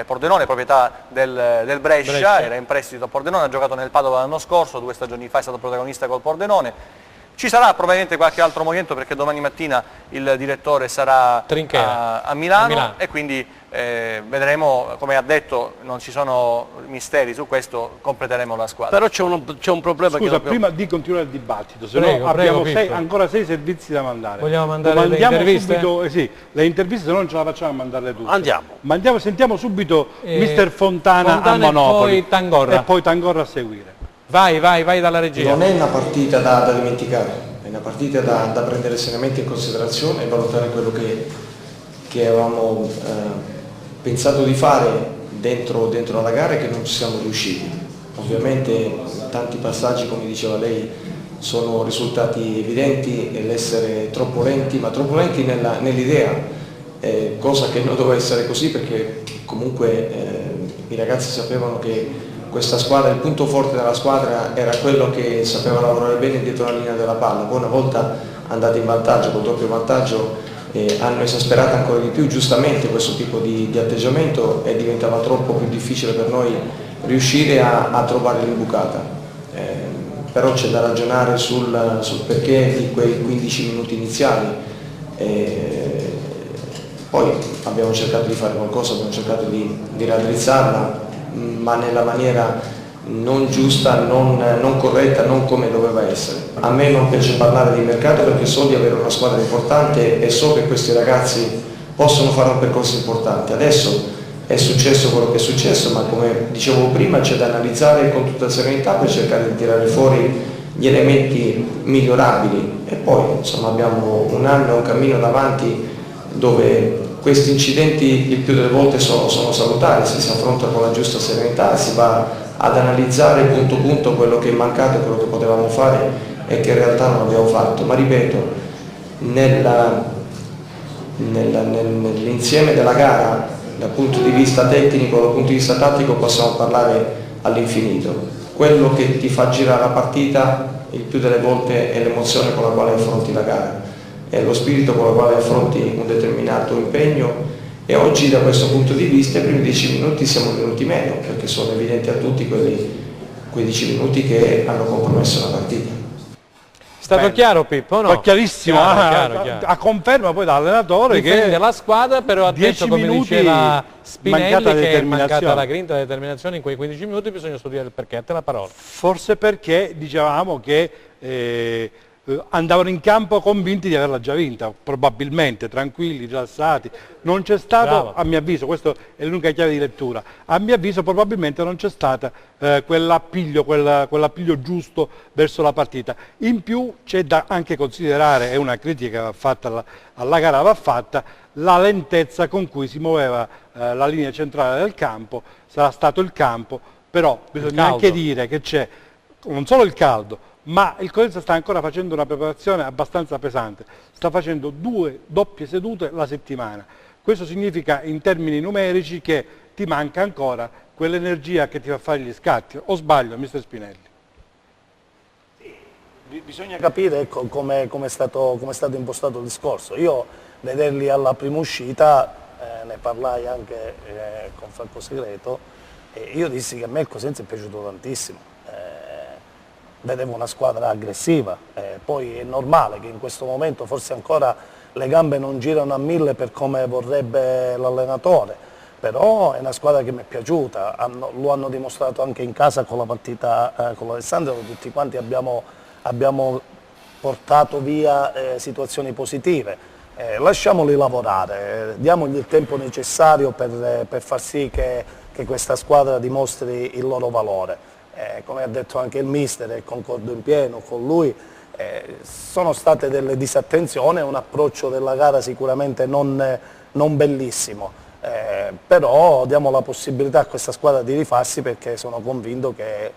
Pordenone, proprietà del Brescia, era in prestito a Pordenone, ha giocato nel Padova l'anno scorso, 2 stagioni fa è stato protagonista col Pordenone. Ci sarà probabilmente qualche altro movimento, perché domani mattina il direttore sarà a Milano, e quindi vedremo, come ha detto, non ci sono misteri su questo, completeremo la squadra. Però c'è un problema. Scusa, prima di continuare il dibattito, se no abbiamo ancora 6 servizi da mandare. Vogliamo mandare le interviste? Subito, le interviste, se no non ce la facciamo a mandarle tutte. Andiamo. Sentiamo subito mister Fontana a Monopoli e poi Tangorra a seguire. Vai dalla regia. Non è una partita da dimenticare, una partita da prendere seriamente in considerazione e valutare quello che avevamo pensato di fare dentro alla gara e che non ci siamo riusciti. Ovviamente tanti passaggi, come diceva lei, sono risultati evidenti, e l'essere troppo lenti, ma troppo lenti nell'idea, cosa che non doveva essere così, perché comunque i ragazzi sapevano che questa squadra, il punto forte della squadra era quello che sapeva lavorare bene dietro la linea della palla. Poi una volta andati in vantaggio, col doppio vantaggio, hanno esasperato ancora di più giustamente questo tipo di atteggiamento e diventava troppo più difficile per noi riuscire a trovare l'imbucata. Però c'è da ragionare sul perché di quei 15 minuti iniziali. Poi abbiamo cercato di fare qualcosa, abbiamo cercato di raddrizzarla, ma nella maniera non giusta, non corretta, non come doveva essere. A me non piace parlare di mercato perché so di avere una squadra importante e so che questi ragazzi possono fare un percorso importante. Adesso è successo quello che è successo, ma come dicevo prima c'è da analizzare con tutta serenità per cercare di tirare fuori gli elementi migliorabili, e poi insomma abbiamo un anno, un cammino davanti dove questi incidenti il più delle volte sono salutari, se si affronta con la giusta serenità, si va ad analizzare punto punto quello che è mancato e quello che potevamo fare e che in realtà non abbiamo fatto. Ma ripeto, nell'insieme della gara, dal punto di vista tecnico, dal punto di vista tattico, possiamo parlare all'infinito. Quello che ti fa girare la partita il più delle volte è l'emozione con la quale affronti la gara, è lo spirito con il quale affronti un determinato impegno, e oggi da questo punto di vista i primi 10 minuti siamo venuti meno, perché sono evidenti a tutti quei 10 minuti che hanno compromesso la partita. È stato chiaro Pippo, no? Chiarissimo, chiaro. a conferma poi dall'allenatore difende che la squadra, però ha detto, come diceva Spinelli, che è mancata la grinta, la determinazione in quei 15 minuti, bisogna studiare il perché. A te la parola. Forse perché dicevamo che andavano in campo convinti di averla già vinta, probabilmente, tranquilli, rilassati. Non c'è stato, bravo, a mio avviso, questa è l'unica chiave di lettura, a mio avviso probabilmente non c'è stata quell'appiglio giusto verso la partita. In più c'è da anche considerare, è una critica che va fatta alla gara, va fatta, la lentezza con cui si muoveva la linea centrale del campo. Sarà stato il campo, però bisogna anche dire che c'è non solo il caldo, ma il Cosenza sta ancora facendo una preparazione abbastanza pesante, sta facendo 2 doppie sedute la settimana. Questo significa in termini numerici che ti manca ancora quell'energia che ti fa fare gli scatti, o sbaglio, mister Spinelli? Sì, bisogna capire, ecco, come è stato impostato il discorso. Io vederli alla prima uscita, ne parlai anche con Franco Segreto, io dissi che a me il Cosenza è piaciuto tantissimo. Vedevo una squadra aggressiva, poi è normale che in questo momento forse ancora le gambe non girano a 1000 per come vorrebbe l'allenatore, però è una squadra che mi è piaciuta, lo hanno dimostrato anche in casa con la partita con l'Alessandro, tutti quanti abbiamo portato via situazioni positive. Lasciamoli lavorare, diamogli il tempo necessario per far sì che questa squadra dimostri il loro valore. Come ha detto anche il mister, e concordo in pieno con lui, sono state delle disattenzioni, un approccio della gara sicuramente non bellissimo, però diamo la possibilità a questa squadra di rifarsi, perché sono convinto che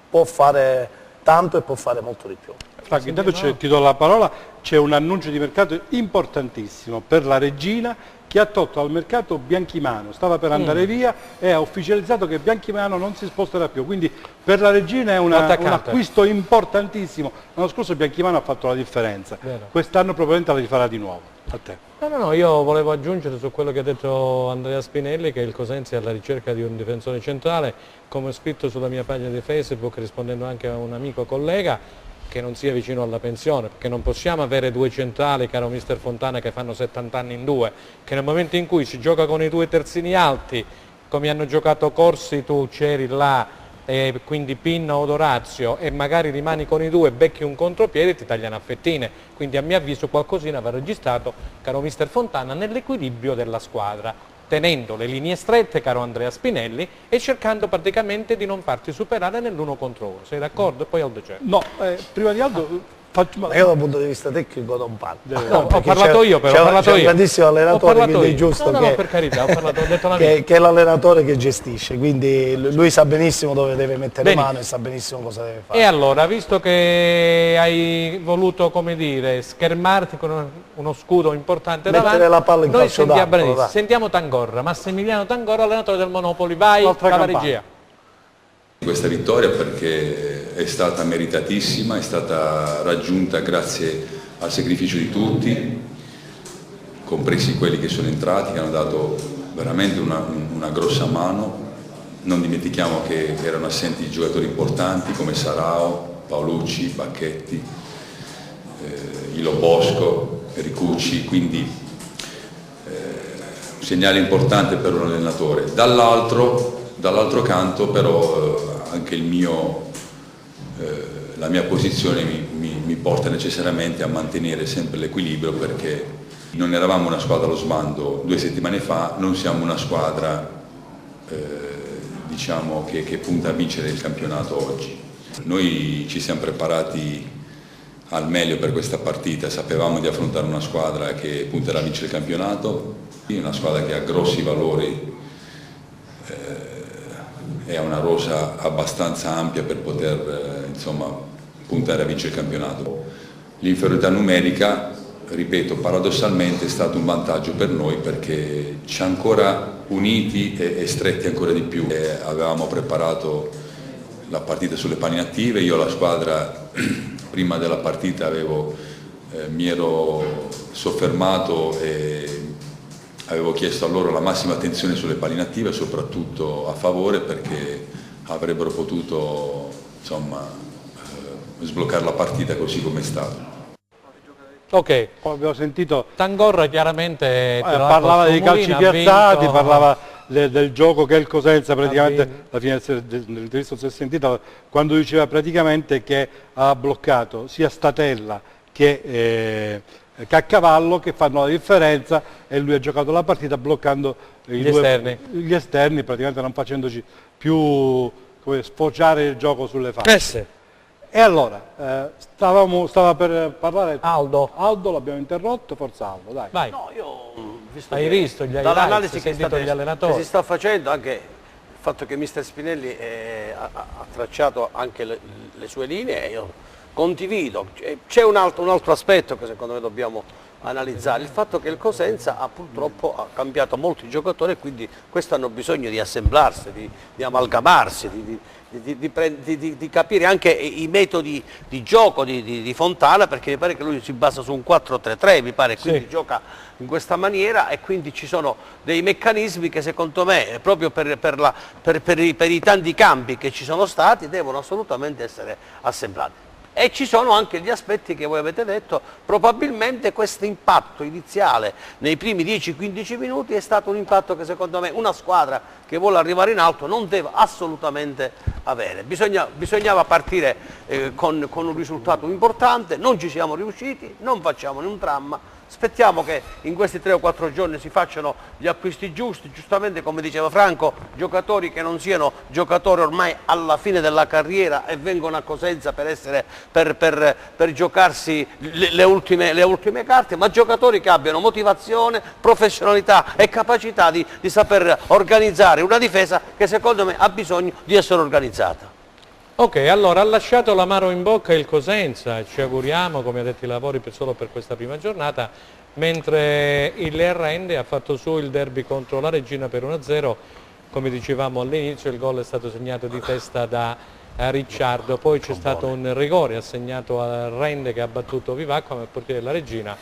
può fare tanto e può fare molto di più. Franco, intanto ti do la parola, c'è un annuncio di mercato importantissimo per la Regina, che ha tolto dal mercato Bianchimano, stava per andare via e ha ufficializzato che Bianchimano non si sposterà più, quindi per la Regina è un acquisto importantissimo. L'anno scorso Bianchimano ha fatto la differenza, quest'anno probabilmente la rifarà di nuovo. A te. No, io volevo aggiungere su quello che ha detto Andrea Spinelli, che il Cosenza è alla ricerca di un difensore centrale, come ho scritto sulla mia pagina di Facebook rispondendo anche a un amico collega, che non sia vicino alla pensione, perché non possiamo avere 2 centrali, caro mister Fontana, che fanno 70 anni in 2, che nel momento in cui si gioca con i 2 terzini alti, come hanno giocato Corsi, tu c'eri là, e quindi Pinna o Dorazio, e magari rimani con i 2, becchi un contropiede e ti tagliano a fettine. Quindi a mio avviso qualcosina va registrato, caro mister Fontana, nell'equilibrio della squadra, tenendo le linee strette, caro Andrea Spinelli, e cercando praticamente di non farti superare nell'1 contro 1. Sei d'accordo? Poi Aldo c'è. No, prima di Aldo Io dal punto di vista tecnico non parlo. No, ho parlato io però, ho parlato c'è un io. grandissimo allenatore, quindi è giusto no, per carità, ho parlato, ho detto la mia. che è l'allenatore che gestisce, quindi lui sa benissimo dove deve mettere Benissimo. mano e sa benissimo cosa deve fare. E allora, visto che hai voluto, come dire, schermarti con uno scudo importante Mettere davanti, la palla in noi calcio sentiamo, d'angolo, benissimo, dai. Sentiamo Tangorra, Massimiliano Tangorra, allenatore del Monopoli, vai dalla regia. Questa vittoria perché è stata meritatissima, è stata raggiunta grazie al sacrificio di tutti, compresi quelli che sono entrati, che hanno dato veramente una grossa mano. Non dimentichiamo che erano assenti giocatori importanti come Sarao, Paolucci, Bacchetti, Ilo Bosco, Ricucci, quindi un segnale importante per un allenatore. Dall'altro canto però anche la mia posizione mi porta necessariamente a mantenere sempre l'equilibrio, perché non eravamo una squadra allo sbando 2 settimane fa, non siamo una squadra diciamo che punta a vincere il campionato oggi. Noi ci siamo preparati al meglio per questa partita, sapevamo di affrontare una squadra che punterà a vincere il campionato, una squadra che ha grossi valori, è una rosa abbastanza ampia per poter insomma, puntare a vincere il campionato. L'inferiorità numerica, ripeto, paradossalmente è stato un vantaggio per noi perché ci ha ancora uniti e stretti ancora di più. Avevamo preparato la partita sulle paline attive, io la squadra prima della partita mi ero soffermato e avevo chiesto a loro la massima attenzione sulle paline attive, soprattutto a favore, perché avrebbero potuto insomma, sbloccare la partita così come è stato. Ok, abbiamo sentito Tangorra chiaramente parlava dei calci piazzati, parlava del gioco che è il Cosenza, praticamente alla fine dell'intervista si è sentita quando diceva praticamente che ha bloccato sia Statella che Caccavallo, che fanno la differenza, e lui ha giocato la partita bloccando gli esterni, praticamente non facendoci più sfociare il gioco sulle fasce. E allora, stava per parlare Aldo, l'abbiamo interrotto, forza Aldo, dai. Vai. No, io visto hai visto gli dall'analisi che gli allenatori, che si sta facendo, anche il fatto che mister Spinelli ha tracciato anche le sue linee, io condivido. C'è un altro aspetto che secondo me dobbiamo analizzare, il fatto che il Cosenza purtroppo ha cambiato molti giocatori e quindi questi hanno bisogno di assemblarsi, di amalgamarsi, di capire anche i metodi di gioco di Fontana, perché mi pare che lui si basa su un 4-3-3, mi pare, quindi gioca in questa maniera e quindi ci sono dei meccanismi che secondo me proprio per i tanti cambi che ci sono stati devono assolutamente essere assemblati. E ci sono anche gli aspetti che voi avete detto, probabilmente questo impatto iniziale nei primi 10-15 minuti è stato un impatto che secondo me una squadra che vuole arrivare in alto non deve assolutamente avere. Bisognava partire con un risultato importante, non ci siamo riusciti, non facciamo un dramma. Aspettiamo che in questi 3 o 4 giorni si facciano gli acquisti giusti, giustamente come diceva Franco, giocatori che non siano giocatori ormai alla fine della carriera e vengono a Cosenza per giocarsi le ultime carte, ma giocatori che abbiano motivazione, professionalità e capacità di saper organizzare una difesa che secondo me ha bisogno di essere organizzata. Ok, allora ha lasciato l'amaro in bocca il Cosenza, ci auguriamo, come ha detto i lavori, solo per questa prima giornata, mentre il Rende ha fatto su il derby contro la Regina per 1-0, come dicevamo all'inizio il gol è stato segnato di testa da Ricciardo, poi c'è stato un rigore assegnato al Rende che ha battuto Vivacqua, ma il portiere della Regina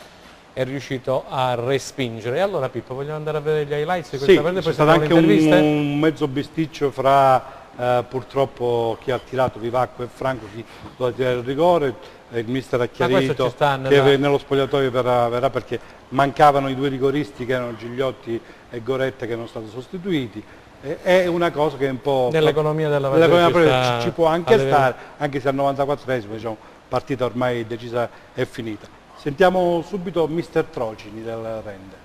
è riuscito a respingere. E allora Pippo, vogliamo andare a vedere gli highlights di questa partita? C'è stato anche un mezzo bisticcio fra purtroppo chi ha tirato Vivacqua e Franco, chi doveva tirare il rigore, il mister ha chiarito che nello spogliatoio verrà perché mancavano i 2 rigoristi che erano Gigliotti e Goretta, che erano stati sostituiti. È una cosa che è un po' nell'economia della partita ci può anche stare, anche se al 94esimo diciamo, partita ormai decisa e finita. Sentiamo subito mister Trocini del Rende.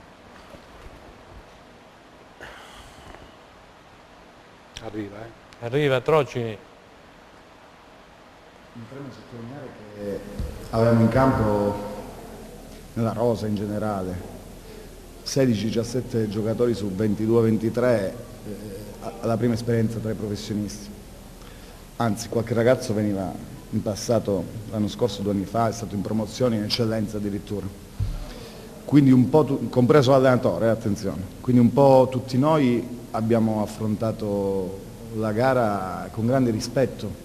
Arriva Trocini. Mi preme sottolineare che avevamo in campo, nella rosa in generale, 16-17 giocatori su 22-23 alla prima esperienza tra i professionisti. Anzi, qualche ragazzo veniva in passato, l'anno scorso, 2 anni fa, è stato in promozione in eccellenza addirittura. Quindi un po', compreso l'allenatore, attenzione, quindi un po' tutti noi abbiamo affrontato la gara con grande rispetto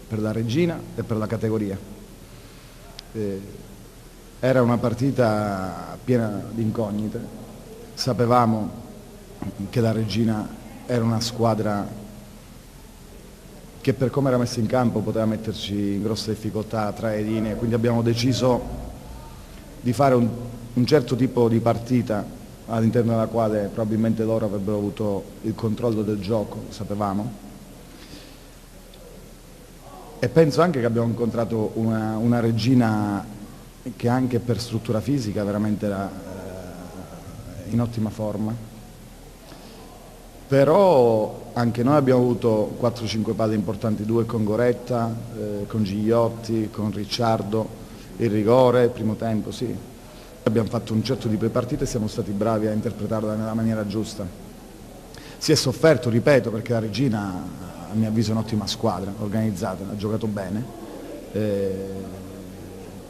per la regina e per la categoria. Era una partita piena di incognite, sapevamo che la regina era una squadra che per come era messa in campo poteva metterci in grosse difficoltà tra le linee, quindi abbiamo deciso di fare un certo tipo di partita all'interno della quale probabilmente loro avrebbero avuto il controllo del gioco, sapevamo. E penso anche che abbiamo incontrato una regina che anche per struttura fisica veramente era in ottima forma. Però anche noi abbiamo avuto 4-5 palle importanti, 2 con Goretta, con Gigliotti, con Ricciardo, il rigore, il primo tempo, sì. Abbiamo fatto un certo tipo di partita e siamo stati bravi a interpretarla nella maniera giusta. Si è sofferto, ripeto, perché la regina a mio avviso è un'ottima squadra, organizzata, ha giocato bene,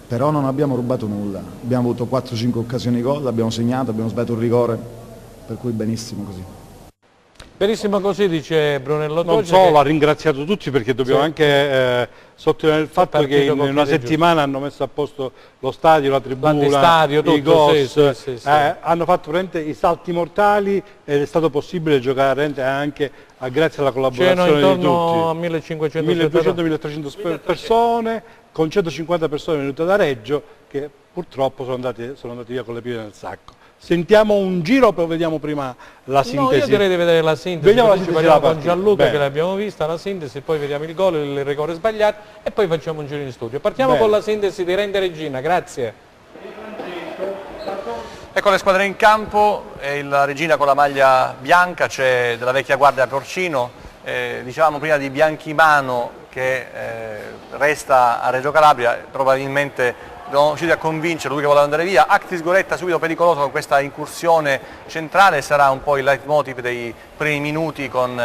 però non abbiamo rubato nulla. Abbiamo avuto 4-5 occasioni di gol, abbiamo segnato, abbiamo sbagliato un rigore, per cui benissimo così. Benissimo così, dice Brunello Toci. Non solo, ha ringraziato tutti perché dobbiamo anche sottolineare il fatto che in una settimana hanno messo a posto lo stadio, la tribuna, i GOS, hanno fatto veramente i salti mortali ed è stato possibile giocare anche grazie alla collaborazione di tutti. Intorno a 1500-1300 persone, con 150 persone venute da Reggio che purtroppo sono andati via con le piede nel sacco. Sentiamo un giro, poi vediamo prima la sintesi. No, io direi di vedere la sintesi. Vediamo la ci sintesi parliamo della con partita. Gianluca, Bene. che l'abbiamo vista, la sintesi, poi vediamo il gol, il rigore sbagliato e poi facciamo un giro in studio. Partiamo con la sintesi di Rende Regina, grazie. Ecco le squadre in campo, la Regina con la maglia bianca, c'è della vecchia guardia Porcino, dicevamo prima di Bianchimano che resta a Reggio Calabria, probabilmente siamo riusciti a convincere lui che voleva andare via. Actis Goretta subito pericoloso con questa incursione centrale, sarà un po' il leitmotiv dei primi minuti con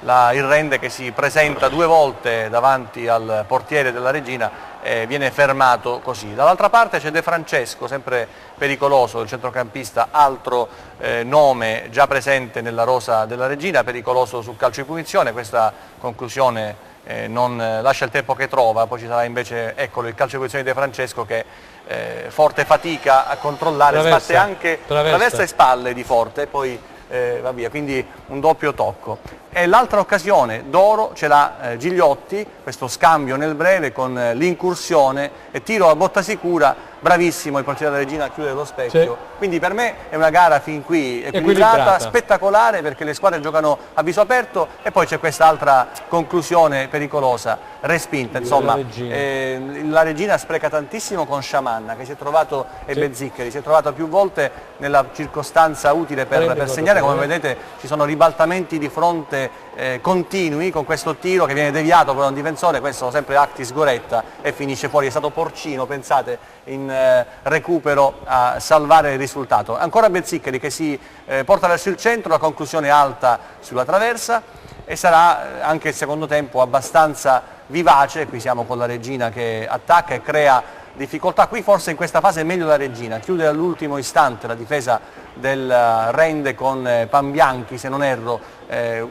il Rende che si presenta 2 volte davanti al portiere della Regina e viene fermato così. Dall'altra parte c'è De Francesco, sempre pericoloso, il centrocampista, altro nome già presente nella rosa della Regina, pericoloso sul calcio di punizione. Questa conclusione non lascia il tempo che trova, poi ci sarà invece, eccolo, il calcio di punizione di De Francesco che Forte fatica a controllare, sbatte anche traversa e spalle di Forte e poi va via, quindi un doppio tocco. E l'altra occasione d'oro ce l'ha Gigliotti, questo scambio nel breve con l'incursione e tiro a botta sicura, bravissimo il portiere della Regina a chiudere lo specchio. Quindi per me è una gara fin qui equilibrata, spettacolare perché le squadre giocano a viso aperto e poi c'è quest'altra conclusione pericolosa, respinta, insomma. La Regina spreca tantissimo con Sciamanna che si è trovato, e Bezziccheri, si è trovato più volte nella circostanza utile per segnare, come vedete ci sono ribaltamenti di fronte continui con questo tiro che viene deviato per un difensore, questo sempre Actis Goretta e finisce fuori, è stato Porcino, pensate, in recupero a salvare il risultato. Ancora Bezziccheri che si porta verso il centro, la conclusione alta sulla traversa e sarà anche il secondo tempo abbastanza vivace. Qui siamo con la Regina che attacca e crea difficoltà, qui forse in questa fase è meglio la Regina, chiude all'ultimo istante la difesa del Rende con Pambianchi, se non erro,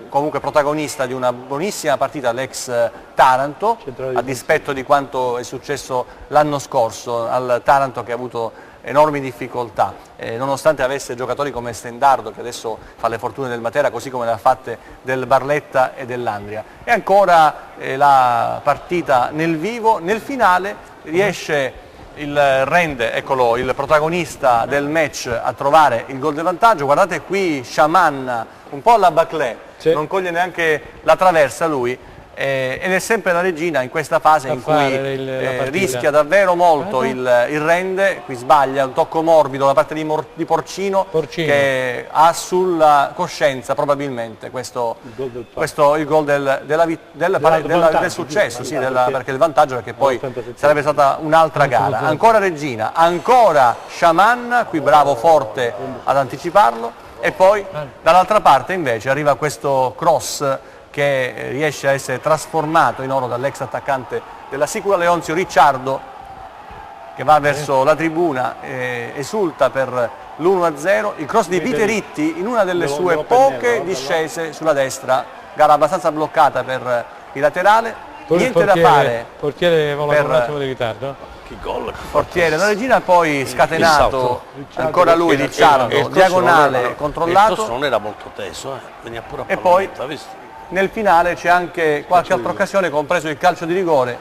comunque protagonista di una buonissima partita, l'ex Taranto, a dispetto di quanto è successo l'anno scorso al Taranto che ha avuto enormi difficoltà, nonostante avesse giocatori come Stendardo che adesso fa le fortune del Matera, così come le ha fatte del Barletta e dell'Andria. E ancora la partita nel vivo, nel finale riesce il Rende, eccolo, il protagonista del match, a trovare il gol di vantaggio. Guardate qui Sciamanna, un po' alla Baclé, non coglie neanche la traversa lui, ed è sempre la Regina in questa fase in cui la partita. rischia davvero molto il Rende, qui sbaglia, un tocco morbido da parte di Porcino, che ha sulla coscienza probabilmente questo il gol del successo, sì, perché il vantaggio, perché poi sarebbe stata un'altra gara. Ancora Regina, ancora Shaman, qui bravo Forte ad anticiparlo, e poi dall'altra parte invece arriva questo cross che riesce a essere trasformato in oro dall'ex attaccante della Sicula Leonzio, Ricciardo, che va verso la tribuna, esulta per l'1-0, il cross di Piteritti in una delle sue poche discese sulla destra, gara abbastanza bloccata per il laterale, niente da fare. Il portiere vola con un attimo di ritardo. Il portiere della Regina, poi scatenato, ancora lui Ricciardo, diagonale controllato. Il cross non era molto teso, veniva pure a e poi visto? Nel finale c'è anche qualche altra occasione, compreso il calcio di rigore.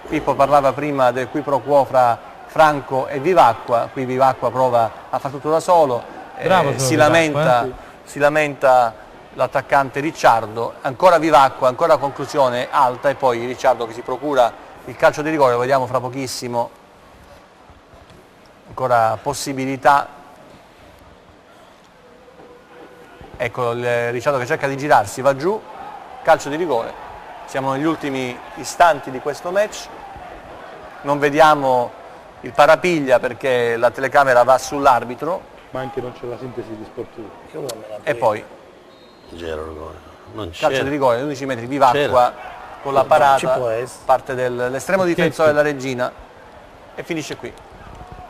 Pippo parlava prima del qui pro quo fra Franco e Vivacqua, qui Vivacqua prova a fare tutto da solo, si lamenta l'attaccante Ricciardo, ancora Vivacqua, ancora conclusione alta, e poi Ricciardo che si procura il calcio di rigore, lo vediamo fra pochissimo, ancora possibilità. Ecco Ricciardo che cerca di girarsi, va giù, calcio di rigore. Siamo negli ultimi istanti di questo match, non vediamo il parapiglia perché la telecamera va sull'arbitro. Ma anche non c'è la sintesi di sportivo. E poi non calcio di rigore, 11 metri, Vivacqua con la parata, parte dell'estremo difensore della Regina, e finisce qui.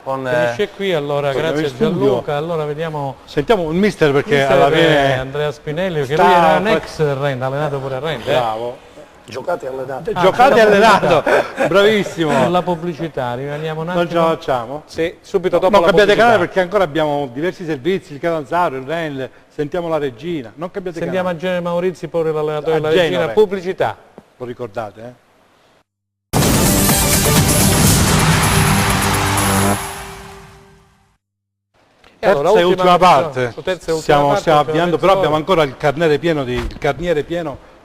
Finisce qui, allora grazie a Gianluca, allora vediamo... Sentiamo il mister, perché alla fine... Andrea Spinelli, che lui era un ex Rende, allenato pure a Rende. Bravo. Giocate e allenato. Giocate e allenato, bravissimo. Con la pubblicità, rimaniamo un attimo. Non ce la facciamo? Sì, subito dopo non la cambiate pubblicità. canale, perché ancora abbiamo diversi servizi, il Catanzaro, il Rende, sentiamo la Regina. Non cambiate Sentiamo canale. a Genere Maurizi, poi l'allenatore della Genere. Regina, pubblicità. Lo ricordate, eh? Allora, terza e ultima parte, stiamo avviando, però abbiamo mezz'ora. ancora il carniere pieno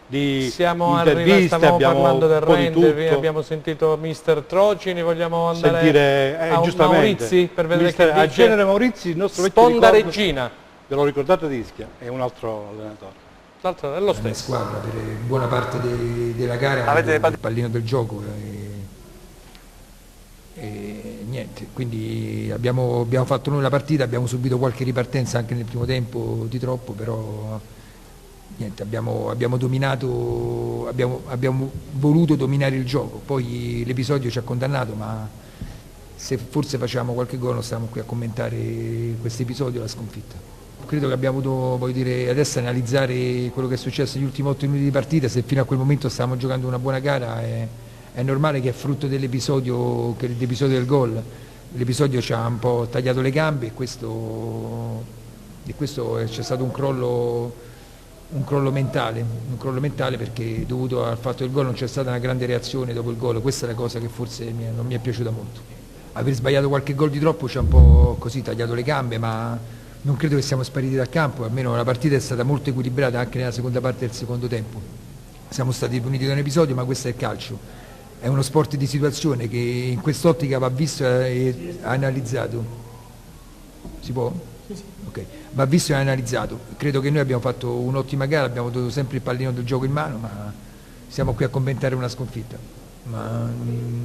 di Stiamo interviste, stavamo abbiamo parlando del un po' di Rende, tutto. abbiamo sentito mister Trocini, vogliamo andare Sentire, a un giustamente, Maurizi per vedere mister, che a dice. Genere Maurizi, il nostro vecchio Sponda ricordo, Regina. ve lo ricordate di Ischia, è un altro allenatore. L'altro è lo stesso. Squadra per buona parte della gara, il pallino del gioco e niente, quindi abbiamo fatto noi la partita, abbiamo subito qualche ripartenza anche nel primo tempo, di troppo, però niente, abbiamo dominato, abbiamo voluto dominare il gioco, poi l'episodio ci ha condannato, ma se forse facevamo qualche gol non stavamo qui a commentare questo episodio, la sconfitta. Credo che abbiamo dovuto, voglio dire, adesso analizzare quello che è successo negli ultimi 8 minuti di partita. Se fino a quel momento stavamo giocando una buona gara, è normale che è frutto dell'episodio del gol. L'episodio ci ha un po' tagliato le gambe, e questo c'è stato un crollo mentale, perché dovuto al fatto del gol non c'è stata una grande reazione dopo il gol. Questa è la cosa che forse non mi è piaciuta molto. Aver sbagliato qualche gol di troppo ci ha un po' così tagliato le gambe, ma non credo che siamo spariti dal campo, almeno la partita è stata molto equilibrata anche nella seconda parte del secondo tempo. Siamo stati puniti da un episodio, ma questo è il calcio. È uno sport di situazione che in quest'ottica va visto e analizzato. Si può? Sì, sì. Okay. Va visto e analizzato. Credo che noi abbiamo fatto un'ottima gara, abbiamo dato sempre il pallino del gioco in mano, ma siamo qui a commentare una sconfitta. Ma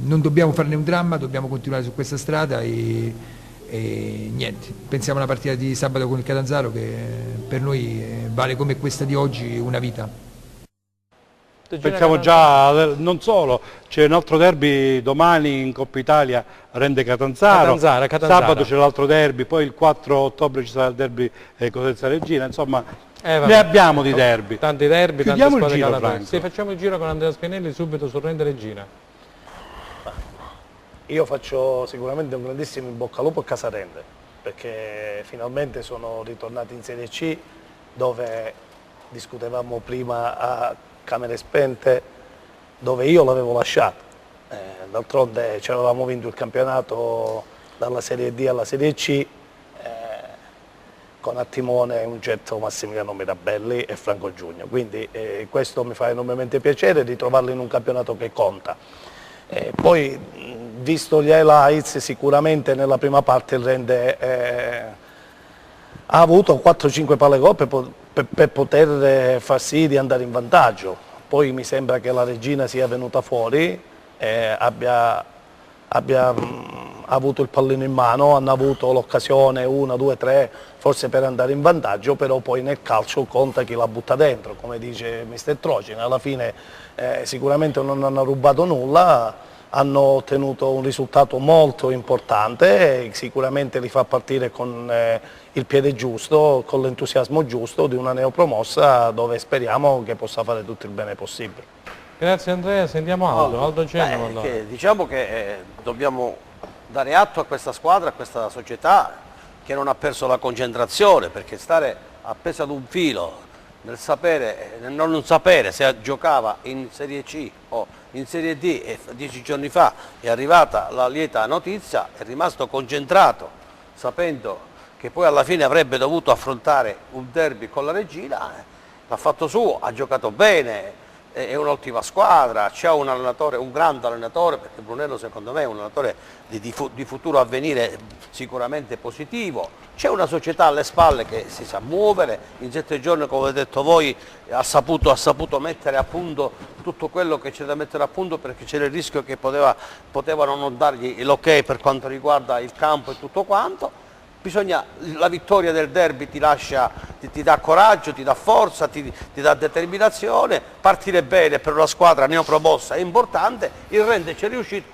non dobbiamo farne un dramma, dobbiamo continuare su questa strada e niente, pensiamo alla partita di sabato con il Catanzaro, che per noi vale come questa di oggi una vita. Pensiamo già, non solo, c'è un altro derby domani in Coppa Italia, Rende Catanzaro. Sabato c'è l'altro derby, poi il 4 ottobre ci sarà il derby Cosenza Regina, insomma ne abbiamo di derby. Tanti derby, chiudiamo tante il squadre giro, Franco. Sì, facciamo il giro con Andrea Spinelli subito su Rende Regina. Io faccio sicuramente un grandissimo in bocca al lupo a Casarende, perché finalmente sono ritornati in Serie C, dove discutevamo prima a camere spente, dove io l'avevo lasciato. D'altronde ci avevamo vinto il campionato dalla Serie D alla Serie C, con a timone un certo Massimiliano Mirabelli e Franco Giugno, quindi questo mi fa enormemente piacere di trovarlo in un campionato che conta. Poi, visto gli highlights, sicuramente nella prima parte il Rende ha avuto 4-5 palle gol per poter far sì di andare in vantaggio. Poi mi sembra che la Regina sia venuta fuori, abbia avuto il pallino in mano, hanno avuto l'occasione 1, 2, 3 forse per andare in vantaggio, però poi nel calcio conta chi la butta dentro, come dice mister Trocin. Alla fine sicuramente non hanno rubato nulla, hanno ottenuto un risultato molto importante e sicuramente li fa partire con il piede giusto, con l'entusiasmo giusto di una neopromossa dove speriamo che possa fare tutto il bene possibile. Grazie Andrea, sentiamo Aldo Genova. Allora. Diciamo che dobbiamo dare atto a questa squadra, a questa società che non ha perso la concentrazione, perché stare appesa ad un filo nel non sapere se giocava in Serie C o in Serie D, e 10 giorni fa è arrivata la lieta notizia, è rimasto concentrato sapendo che poi alla fine avrebbe dovuto affrontare un derby con la Regina, l'ha fatto suo, ha giocato bene, è un'ottima squadra, c'è un allenatore, un grande allenatore, perché Brunello secondo me è un allenatore di futuro avvenire sicuramente positivo, c'è una società alle spalle che si sa muovere, in 7 giorni come avete detto voi ha saputo mettere a punto tutto quello che c'è da mettere a punto, perché c'era il rischio che potevano non dargli l'ok per quanto riguarda il campo e tutto quanto. La vittoria del derby ti dà coraggio, ti dà forza, ti dà determinazione, partire bene per una squadra neopromossa è importante, il Rende ci è riuscito,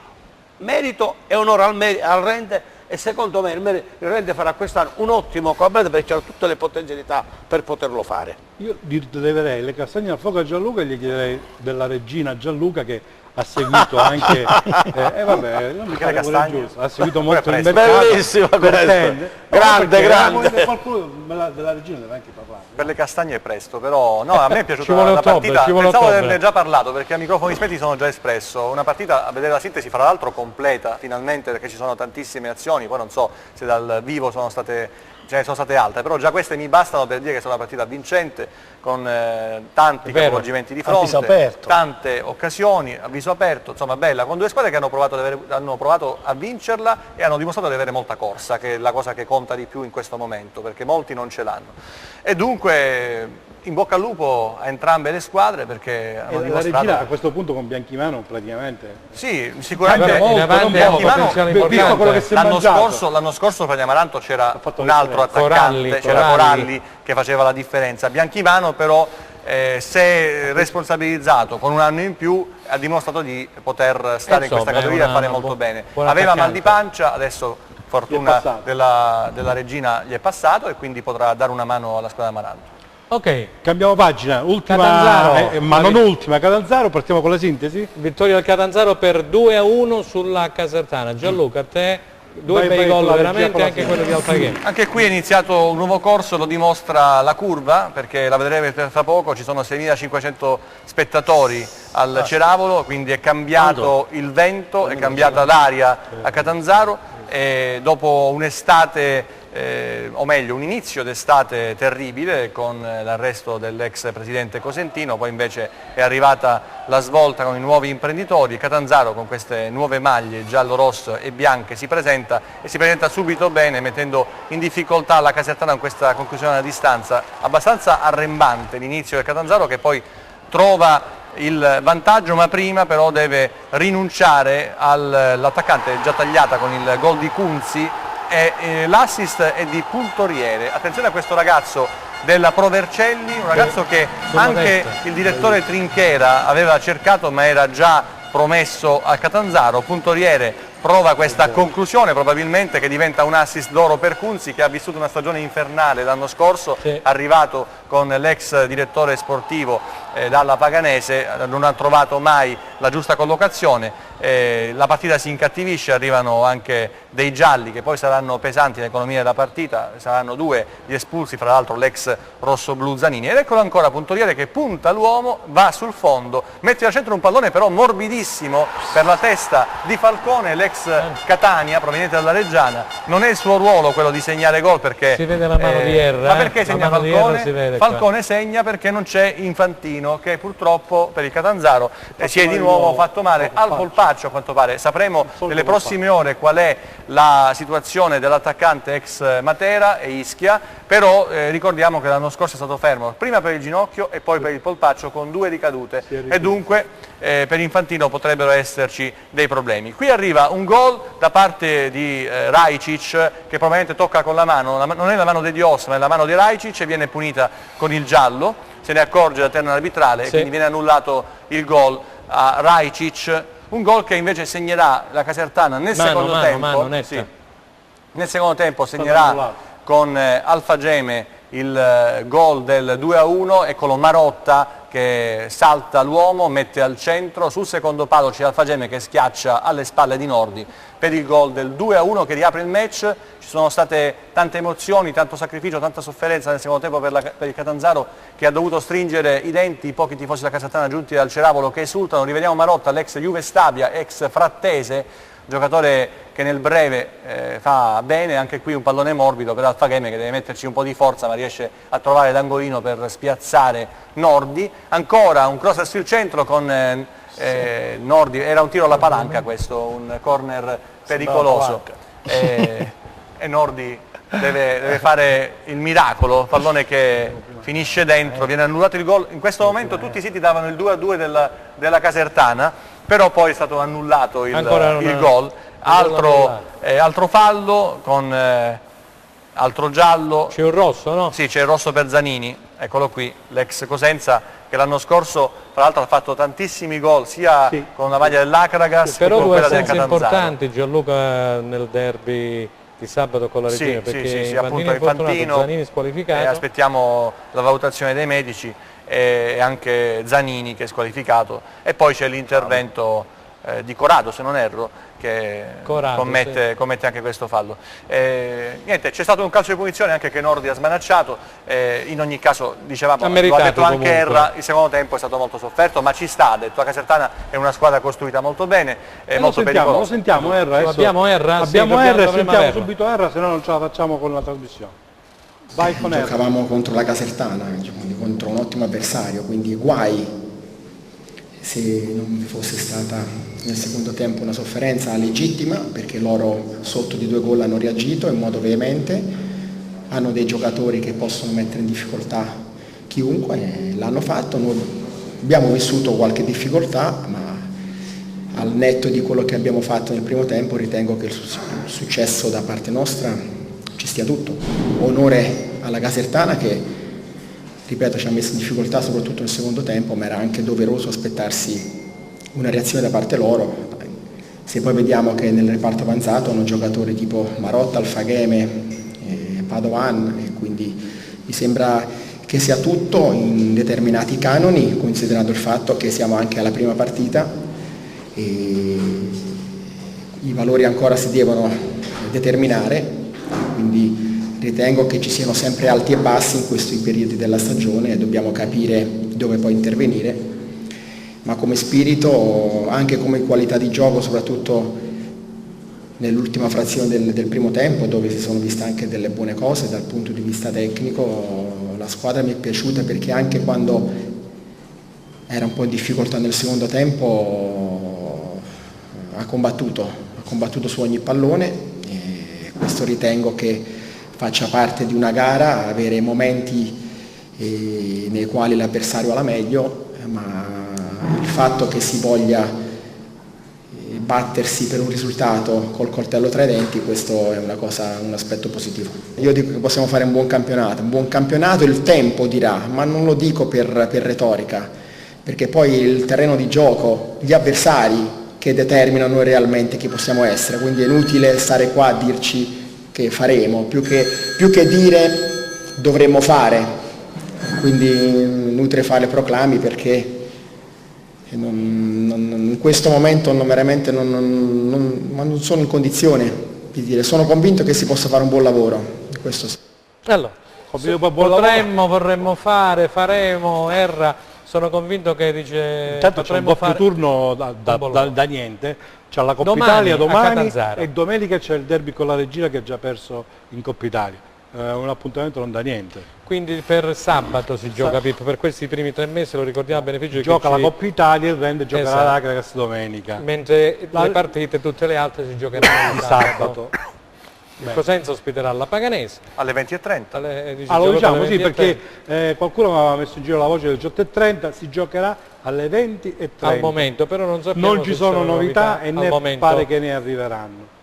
merito e onore al Rende, e secondo me il Rende farà quest'anno un ottimo campionato perché c'hanno tutte le potenzialità per poterlo fare. Io gli leverei le castagne al fuoco a Gianluca e gli chiederei della Regina Gianluca che ha seguito anche vabbè, non mi pare giusto, ha seguito molto il mercato. Bellissima questa, grande. Qualcuno della Regina deve anche parlare. Per le castagne presto, però no, a me è piaciuta la partita, pensavo di averne già parlato perché a microfoni spenti sono già espresso, una partita a vedere la sintesi fra l'altro completa finalmente, perché ci sono tantissime azioni, poi non so se dal vivo ce ne sono state altre, però già queste mi bastano per dire che è stata una partita vincente, con tanti capovolgimenti di fronte, tante occasioni, a viso aperto, insomma bella, con due squadre che hanno provato a vincerla e hanno dimostrato di avere molta corsa, che è la cosa che conta di più in questo momento, perché molti non ce l'hanno. E dunque in bocca al lupo a entrambe le squadre, perché hanno dimostrato... La Regina a questo punto con Bianchimano praticamente... Sì, sicuramente Bianchimano, visto quello che si è mangiato. L'anno scorso per gli Amaranto c'era un altro attaccante, c'era Coralli che faceva la differenza. Bianchimano però si è responsabilizzato con un anno in più, ha dimostrato di poter stare in questa categoria e fare molto bene. Aveva mal di pancia, adesso fortuna della Regina gli è passato e quindi potrà dare una mano alla squadra Amaranto. Ok, cambiamo pagina, ultima, ma non ultima, Catanzaro, partiamo con la sintesi. Vittoria del Catanzaro per 2-1 sulla Casertana. Gianluca, a te due bei gol veramente, anche quello di Alpaghe. Anche qui è iniziato un nuovo corso, lo dimostra la curva, perché la vedrete tra poco, ci sono 6.500 spettatori al Ceravolo, quindi è cambiato il vento, è cambiata l'aria a Catanzaro e dopo un'estate o meglio un inizio d'estate terribile con l'arresto dell'ex presidente Cosentino, poi invece è arrivata la svolta con i nuovi imprenditori. Catanzaro con queste nuove maglie giallo-rosso e bianche si presenta subito bene, mettendo in difficoltà la Casertana con questa conclusione a distanza abbastanza arrembante, l'inizio del Catanzaro che poi trova il vantaggio, ma prima però deve rinunciare all'attaccante già tagliata con il gol di Kunzi, e l'assist è di Puntoriere. Attenzione a questo ragazzo della Provercelli, un ragazzo che anche il direttore Trinchera aveva cercato ma era già promesso a Catanzaro. Puntoriere prova questa conclusione, probabilmente che diventa un assist d'oro per Kunzi, che ha vissuto una stagione infernale l'anno scorso, arrivato con l'ex direttore sportivo dalla Paganese, non ha trovato mai la giusta collocazione, la partita si incattivisce, arrivano anche dei gialli che poi saranno pesanti nell'economia della partita, saranno 2 gli espulsi, fra l'altro l'ex rossoblu Zanini, ed eccolo ancora Puntoriere che punta l'uomo, va sul fondo, mette al centro un pallone però morbidissimo per la testa di Falcone, l'ex Catania proveniente dalla Reggiana. Non è il suo ruolo quello di segnare gol, perché si vede la mano di Erra, ma perché segna Falcone? Falcone segna perché non c'è Infantino, che purtroppo per il Catanzaro si è di nuovo fatto male al polpaccio a quanto pare. Sapremo nelle prossime ore qual è la situazione dell'attaccante ex Matera e Ischia, però ricordiamo che l'anno scorso è stato fermo prima per il ginocchio e poi per il polpaccio con 2 ricadute e dunque per Infantino potrebbero esserci dei problemi. Qui arriva un gol da parte di Rajcic che probabilmente tocca con la mano, non è la mano di Dios ma è la mano di Rajcic e viene punita con il giallo, se ne accorge la terna arbitrale e quindi viene annullato il gol a Rajcic, un gol che invece segnerà la Casertana nel secondo tempo. Nel secondo tempo segnerà con Alfageme il gol del 2-1, eccolo Marotta che salta l'uomo, mette al centro, sul secondo palo c'è Alfageme che schiaccia alle spalle di Nordi per il gol del 2-1 che riapre il match. Ci sono state tante emozioni, tanto sacrificio, tanta sofferenza nel secondo tempo per il Catanzaro che ha dovuto stringere i denti, i pochi tifosi della Casertana giunti dal Ceravolo che esultano. Rivediamo Marotta, l'ex Juve Stabia, ex Frattese, giocatore che nel breve fa bene, anche qui un pallone morbido per Alfageme che deve metterci un po' di forza ma riesce a trovare l'angolino per spiazzare Nordi. Ancora un cross sul centro con Nordi, era un tiro alla palanca questo, un corner pericoloso e Nordi deve fare il miracolo, pallone che finisce dentro, viene annullato il gol. In questo momento tutti i siti davano il 2-2 della Casertana, però poi è stato annullato il gol, altro fallo con altro giallo. C'è un rosso, no? Sì, c'è il rosso per Zanini, eccolo qui, l'ex Cosenza che l'anno scorso tra l'altro ha fatto tantissimi gol sia con la maglia dell'Acragas che con quella del Catanzaro. Però 2 assenze importanti Gianluca nel derby di sabato con la Regina, perché appunto Infantino, Zanini squalificato. Aspettiamo la valutazione dei medici e anche Zanini che è squalificato e poi c'è l'intervento di Corrado, se non erro, che commette anche questo fallo. Niente, c'è stato un calcio di punizione anche che Nordi ha smanacciato, in ogni caso dicevamo, lo ha detto anche Erra, il secondo tempo è stato molto sofferto, ma ci sta, ha detto, la Casertana è una squadra costruita molto bene, molto pericolosa. Lo sentiamo Erra, abbiamo Erra, abbiamo Erra e sentiamo subito Erra, se no non ce la facciamo con la trasmissione. Vai con Erra. Giocavamo contro la Casertana, contro un ottimo avversario, quindi guai se non vi fosse stata nel secondo tempo una sofferenza legittima, perché loro sotto di 2 gol hanno reagito in modo veemente, hanno dei giocatori che possono mettere in difficoltà chiunque, l'hanno fatto, noi abbiamo vissuto qualche difficoltà, ma al netto di quello che abbiamo fatto nel primo tempo ritengo che il successo da parte nostra ci stia tutto. Onore alla Casertana che, ripeto, ci ha messo in difficoltà soprattutto nel secondo tempo, ma era anche doveroso aspettarsi una reazione da parte loro. Se poi vediamo che nel reparto avanzato hanno giocatori tipo Marotta, Alfageme, Padovan, e quindi mi sembra che sia tutto in determinati canoni, considerando il fatto che siamo anche alla prima partita e i valori ancora si devono determinare, quindi ritengo che ci siano sempre alti e bassi in questi periodi della stagione e dobbiamo capire dove poi intervenire, ma come spirito, anche come qualità di gioco, soprattutto nell'ultima frazione del primo tempo, dove si sono viste anche delle buone cose dal punto di vista tecnico, la squadra mi è piaciuta perché anche quando era un po' in difficoltà nel secondo tempo ha combattuto su ogni pallone e questo ritengo che faccia parte di una gara, avere momenti nei quali l'avversario ha la meglio, ma il fatto che si voglia battersi per un risultato col coltello tra i denti, questo è un aspetto positivo. Io dico che possiamo fare un buon campionato il tempo dirà, ma non lo dico per retorica, perché poi il terreno di gioco, gli avversari che determinano realmente chi possiamo essere, quindi è inutile stare qua a dirci che faremo, più che dire dovremmo fare, quindi inutile fare proclami perché in questo momento veramente non sono in condizione di dire. Sono convinto che si possa fare un buon lavoro, questo sì. Allora, vorremmo faremo, sono convinto che dice intanto c'è un doppio turno da niente, c'è la Coppa Italia domani e domenica c'è il derby con la Regina che ha già perso in Coppa Italia, un appuntamento non da niente. Quindi per sabato si gioca, Pippo, per questi primi 3 mesi, lo ricordiamo a beneficio di chi gioca la Coppa Italia e il Rende giocherà l'Agragas domenica. Mentre le partite, tutte le altre, si giocheranno sabato. Il Cosenza ospiterà la Paganese alle 20:30. Allora diciamo sì, perché qualcuno mi aveva messo in giro la voce del 18:30, si giocherà alle 20:30. Al momento, però non sappiamo. Non ci sono novità e né momento pare che ne arriveranno.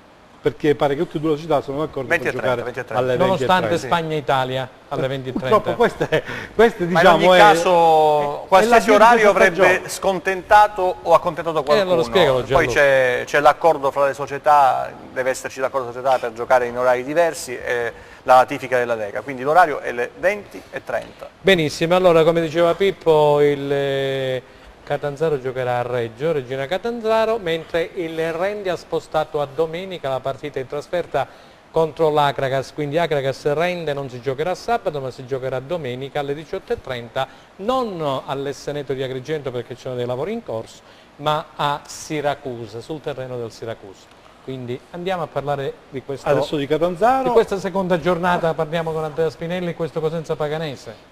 Perché pare che tutte e due le città sono d'accordo per giocare alle 20:30. Nonostante Spagna e Italia alle 20:30. Purtroppo queste diciamo, ma in ogni caso qualsiasi orario avrebbe scontentato o accontentato qualcuno. Allora spiegalo, poi c'è l'accordo fra le società, deve esserci l'accordo società per giocare in orari diversi e la ratifica della Lega, quindi l'orario è le 20:30. Benissimo, allora come diceva Pippo, il Catanzaro giocherà a Reggio, Regina Catanzaro, mentre il Rendi ha spostato a domenica la partita in trasferta contro l'Akragas, quindi Akragas-Rende non si giocherà sabato ma si giocherà domenica alle 18:30, non all'Esseneto di Agrigento perché ci sono dei lavori in corso, ma a Siracusa, sul terreno del Siracusa. Quindi andiamo a parlare di questo, adesso di Catanzaro. Di questa seconda giornata, parliamo con Andrea Spinelli, questo Cosenza Paganese.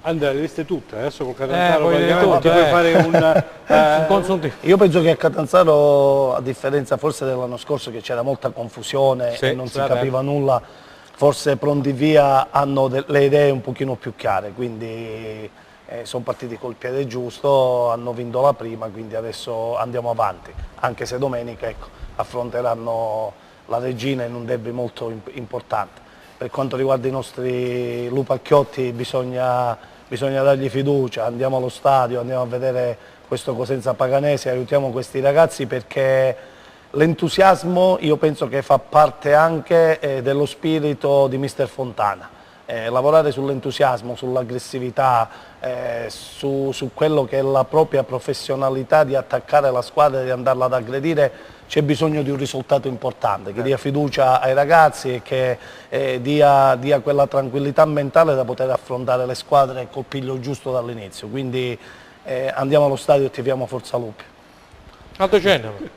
Andrea, le viste tutte, adesso col Catanzaro puoi fare un consultivo. Io penso che a Catanzaro, a differenza forse dell'anno scorso che c'era molta confusione e non si capiva nulla, forse pronti via hanno le idee un pochino più chiare, quindi sono partiti col piede giusto, hanno vinto la prima, quindi adesso andiamo avanti, anche se domenica affronteranno la Regina in un derby molto importante. Per quanto riguarda i nostri lupacchiotti bisogna dargli fiducia, andiamo allo stadio, andiamo a vedere questo Cosenza Paganese, aiutiamo questi ragazzi perché l'entusiasmo io penso che fa parte anche dello spirito di Mister Fontana. Lavorare sull'entusiasmo, sull'aggressività, su quello che è la propria professionalità di attaccare la squadra e di andarla ad aggredire, c'è bisogno di un risultato importante, che dia fiducia ai ragazzi e che dia quella tranquillità mentale da poter affrontare le squadre col piglio giusto dall'inizio. Quindi andiamo allo stadio e tifiamo Forza Lupi. Alto Genova.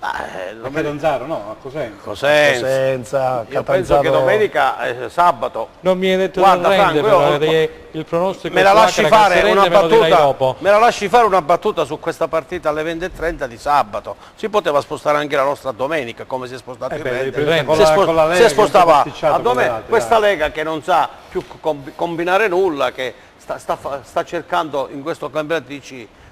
A Catanzaro no, a Cosenza. Cosenza, io penso che domenica, sabato. Non mi hai detto guarda, del Rende, Franco, però, il pronostico me la lasci fare una battuta. Me la lasci fare una battuta su questa partita alle 20:30 di sabato. Si poteva spostare anche la nostra domenica, come si è spostato il Rende. Si spostava a domenica. Questa Lega che non sa più combinare nulla, che sta cercando in questo campionato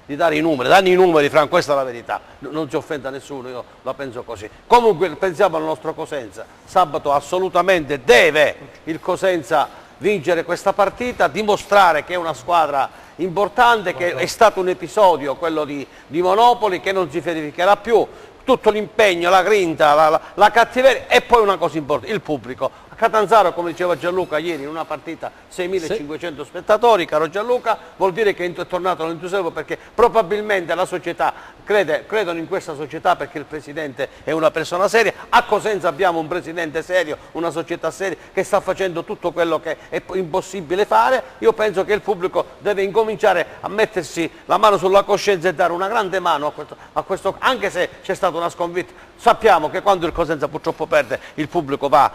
di dare i numeri, danno i numeri, Franco, questa è la verità, non ci offenda nessuno, io la penso così. Comunque pensiamo al nostro Cosenza, sabato assolutamente deve il Cosenza vincere questa partita, dimostrare che è una squadra importante, che è stato un episodio, quello di Monopoli, che non si verificherà più, tutto l'impegno, la grinta, la cattiveria e poi una cosa importante, il pubblico. Catanzaro, come diceva Gianluca ieri, in una partita 6.500 spettatori, caro Gianluca, vuol dire che è tornato l'entusiasmo perché probabilmente la società, credono in questa società perché il presidente è una persona seria. A Cosenza abbiamo un presidente serio, una società seria che sta facendo tutto quello che è impossibile fare. Io penso che il pubblico deve incominciare a mettersi la mano sulla coscienza e dare una grande mano a questo anche se c'è stata una sconfitta. Sappiamo che quando il Cosenza purtroppo perde il pubblico va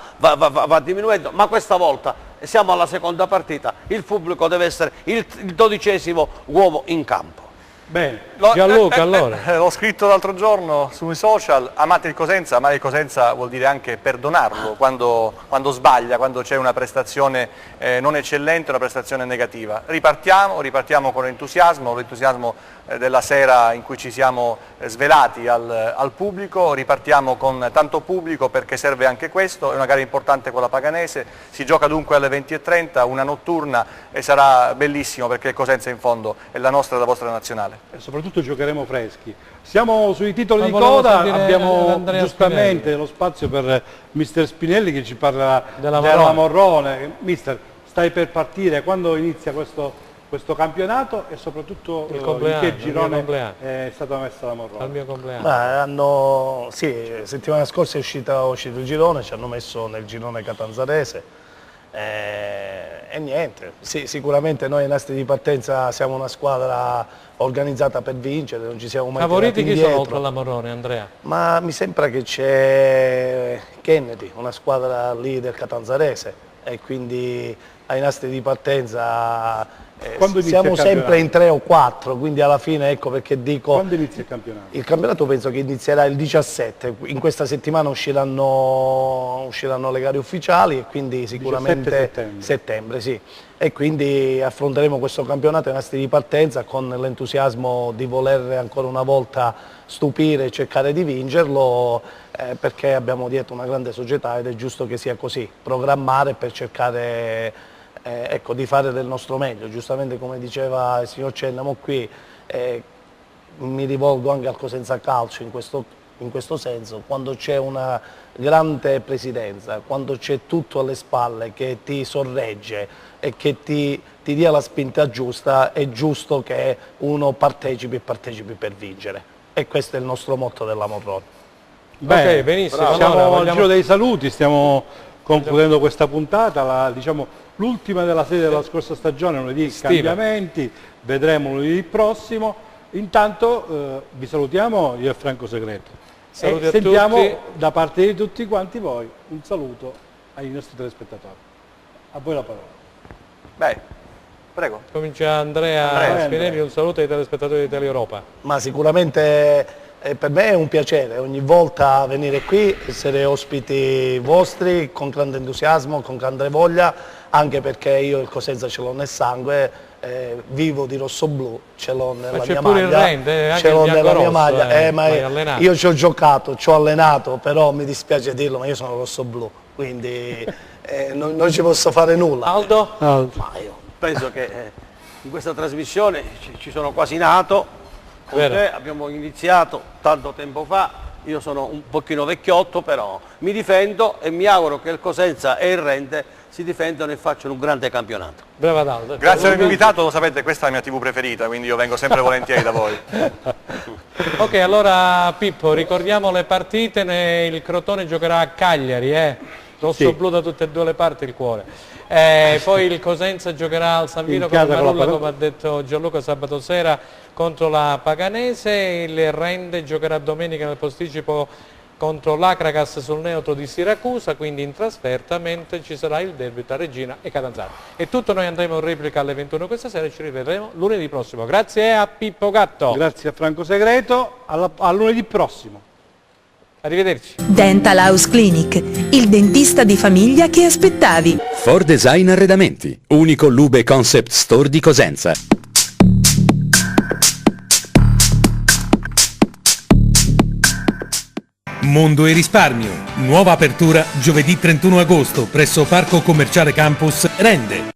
diminuendo, ma questa volta siamo alla seconda partita, il pubblico deve essere il 12° uomo in campo. Bene, Gianluca allora. L'ho scritto l'altro giorno sui social, amate il Cosenza vuol dire anche perdonarlo quando sbaglia, quando c'è una prestazione non eccellente, una prestazione negativa. Ripartiamo con l'entusiasmo della sera in cui ci siamo svelati al pubblico, ripartiamo con tanto pubblico perché serve anche questo, è una gara importante con la Paganese, si gioca dunque alle 20:30, una notturna e sarà bellissimo perché il Cosenza in fondo è la nostra e la vostra nazionale. E soprattutto giocheremo freschi. Siamo sui titoli di coda, abbiamo giustamente lo spazio per Mister Spinelli che ci parlerà della Morrone. Mister, stai per partire, quando inizia questo campionato e soprattutto in che girone è stata messa la Morrone? Al mio compleanno. Sì, settimana scorsa è uscito il girone, ci hanno messo nel girone catanzarese e niente, sì, sicuramente noi ai nastri di partenza siamo una squadra organizzata per vincere, non ci siamo mai favoriti tirati chi indietro. sono oltre alla Morrone, Andrea? Ma mi sembra che c'è Kennedy, una squadra lì del catanzarese, e quindi ai nastri di partenza siamo sempre in 3 o 4, quindi alla fine ecco perché dico... Quando inizia il campionato? Il campionato penso che inizierà il 17, in questa settimana usciranno le gare ufficiali e quindi sicuramente settembre, sì. E quindi affronteremo questo campionato ai nastri di partenza con l'entusiasmo di voler ancora una volta stupire e cercare di vincerlo, perché abbiamo dietro una grande società ed è giusto che sia così, programmare per cercare di fare del nostro meglio. Giustamente come diceva il signor Cennamo qui, mi rivolgo anche al Cosenza Calcio in questo senso, quando c'è una grande presidenza, quando c'è tutto alle spalle che ti sorregge e che ti dia la spinta giusta, è giusto che uno partecipi per vincere, e questo è il nostro motto della Morrone. Bene, ok, benissimo. Siamo al giro dei saluti, stiamo concludendo questa puntata, l'ultima della serie della scorsa stagione, lunedì cambiamenti, vedremo lunedì prossimo. Intanto vi salutiamo io e Franco Segreto. Saluti a sentiamo tutti. da parte di tutti quanti voi un saluto ai nostri telespettatori. A voi la parola. Beh, prego. Comincia Andrea Spinelli, un saluto ai telespettatori di Teleeuropa. Ma sicuramente per me è un piacere ogni volta venire qui, essere ospiti vostri con grande entusiasmo, con grande voglia, anche perché io il Cosenza ce l'ho nel sangue, vivo di rosso-blu, ce l'ho nella mia maglia, ce l'ho nella mia maglia, ma io ci ho giocato, ci ho allenato, però mi dispiace dirlo, ma io sono rosso-blu, quindi non ci posso fare nulla. Aldo? Ma io penso che in questa trasmissione ci sono quasi nato. Con te abbiamo iniziato tanto tempo fa, io sono un pochino vecchiotto, però mi difendo e mi auguro che il Cosenza e il Rende si difendano e facciano un grande campionato. Brava Daldo. Grazie per avermi invitato, lo sapete, questa è la mia TV preferita, quindi io vengo sempre volentieri da voi. Ok, allora Pippo, ricordiamo le partite, il Crotone giocherà a Cagliari, rosso-blu da tutte e due le parti il cuore. Poi il Cosenza giocherà al San Vito con il Marulla, come ha detto Gianluca, sabato sera contro la Paganese. Il Rende giocherà domenica nel posticipo contro l'Acragas sul neutro di Siracusa, quindi in trasferta, mentre ci sarà il derby tra Regina e Catanzaro. E tutto, noi andremo in replica alle 21 questa sera e ci rivedremo lunedì prossimo. Grazie a Pippo Gatto. Grazie a Franco Segreto, a lunedì prossimo. Arrivederci. Dental House Clinic, il dentista di famiglia che aspettavi. For Design Arredamenti, unico Lube Concept Store di Cosenza. Mondo e risparmio. Nuova apertura giovedì 31 agosto presso Parco Commerciale Campus Rende.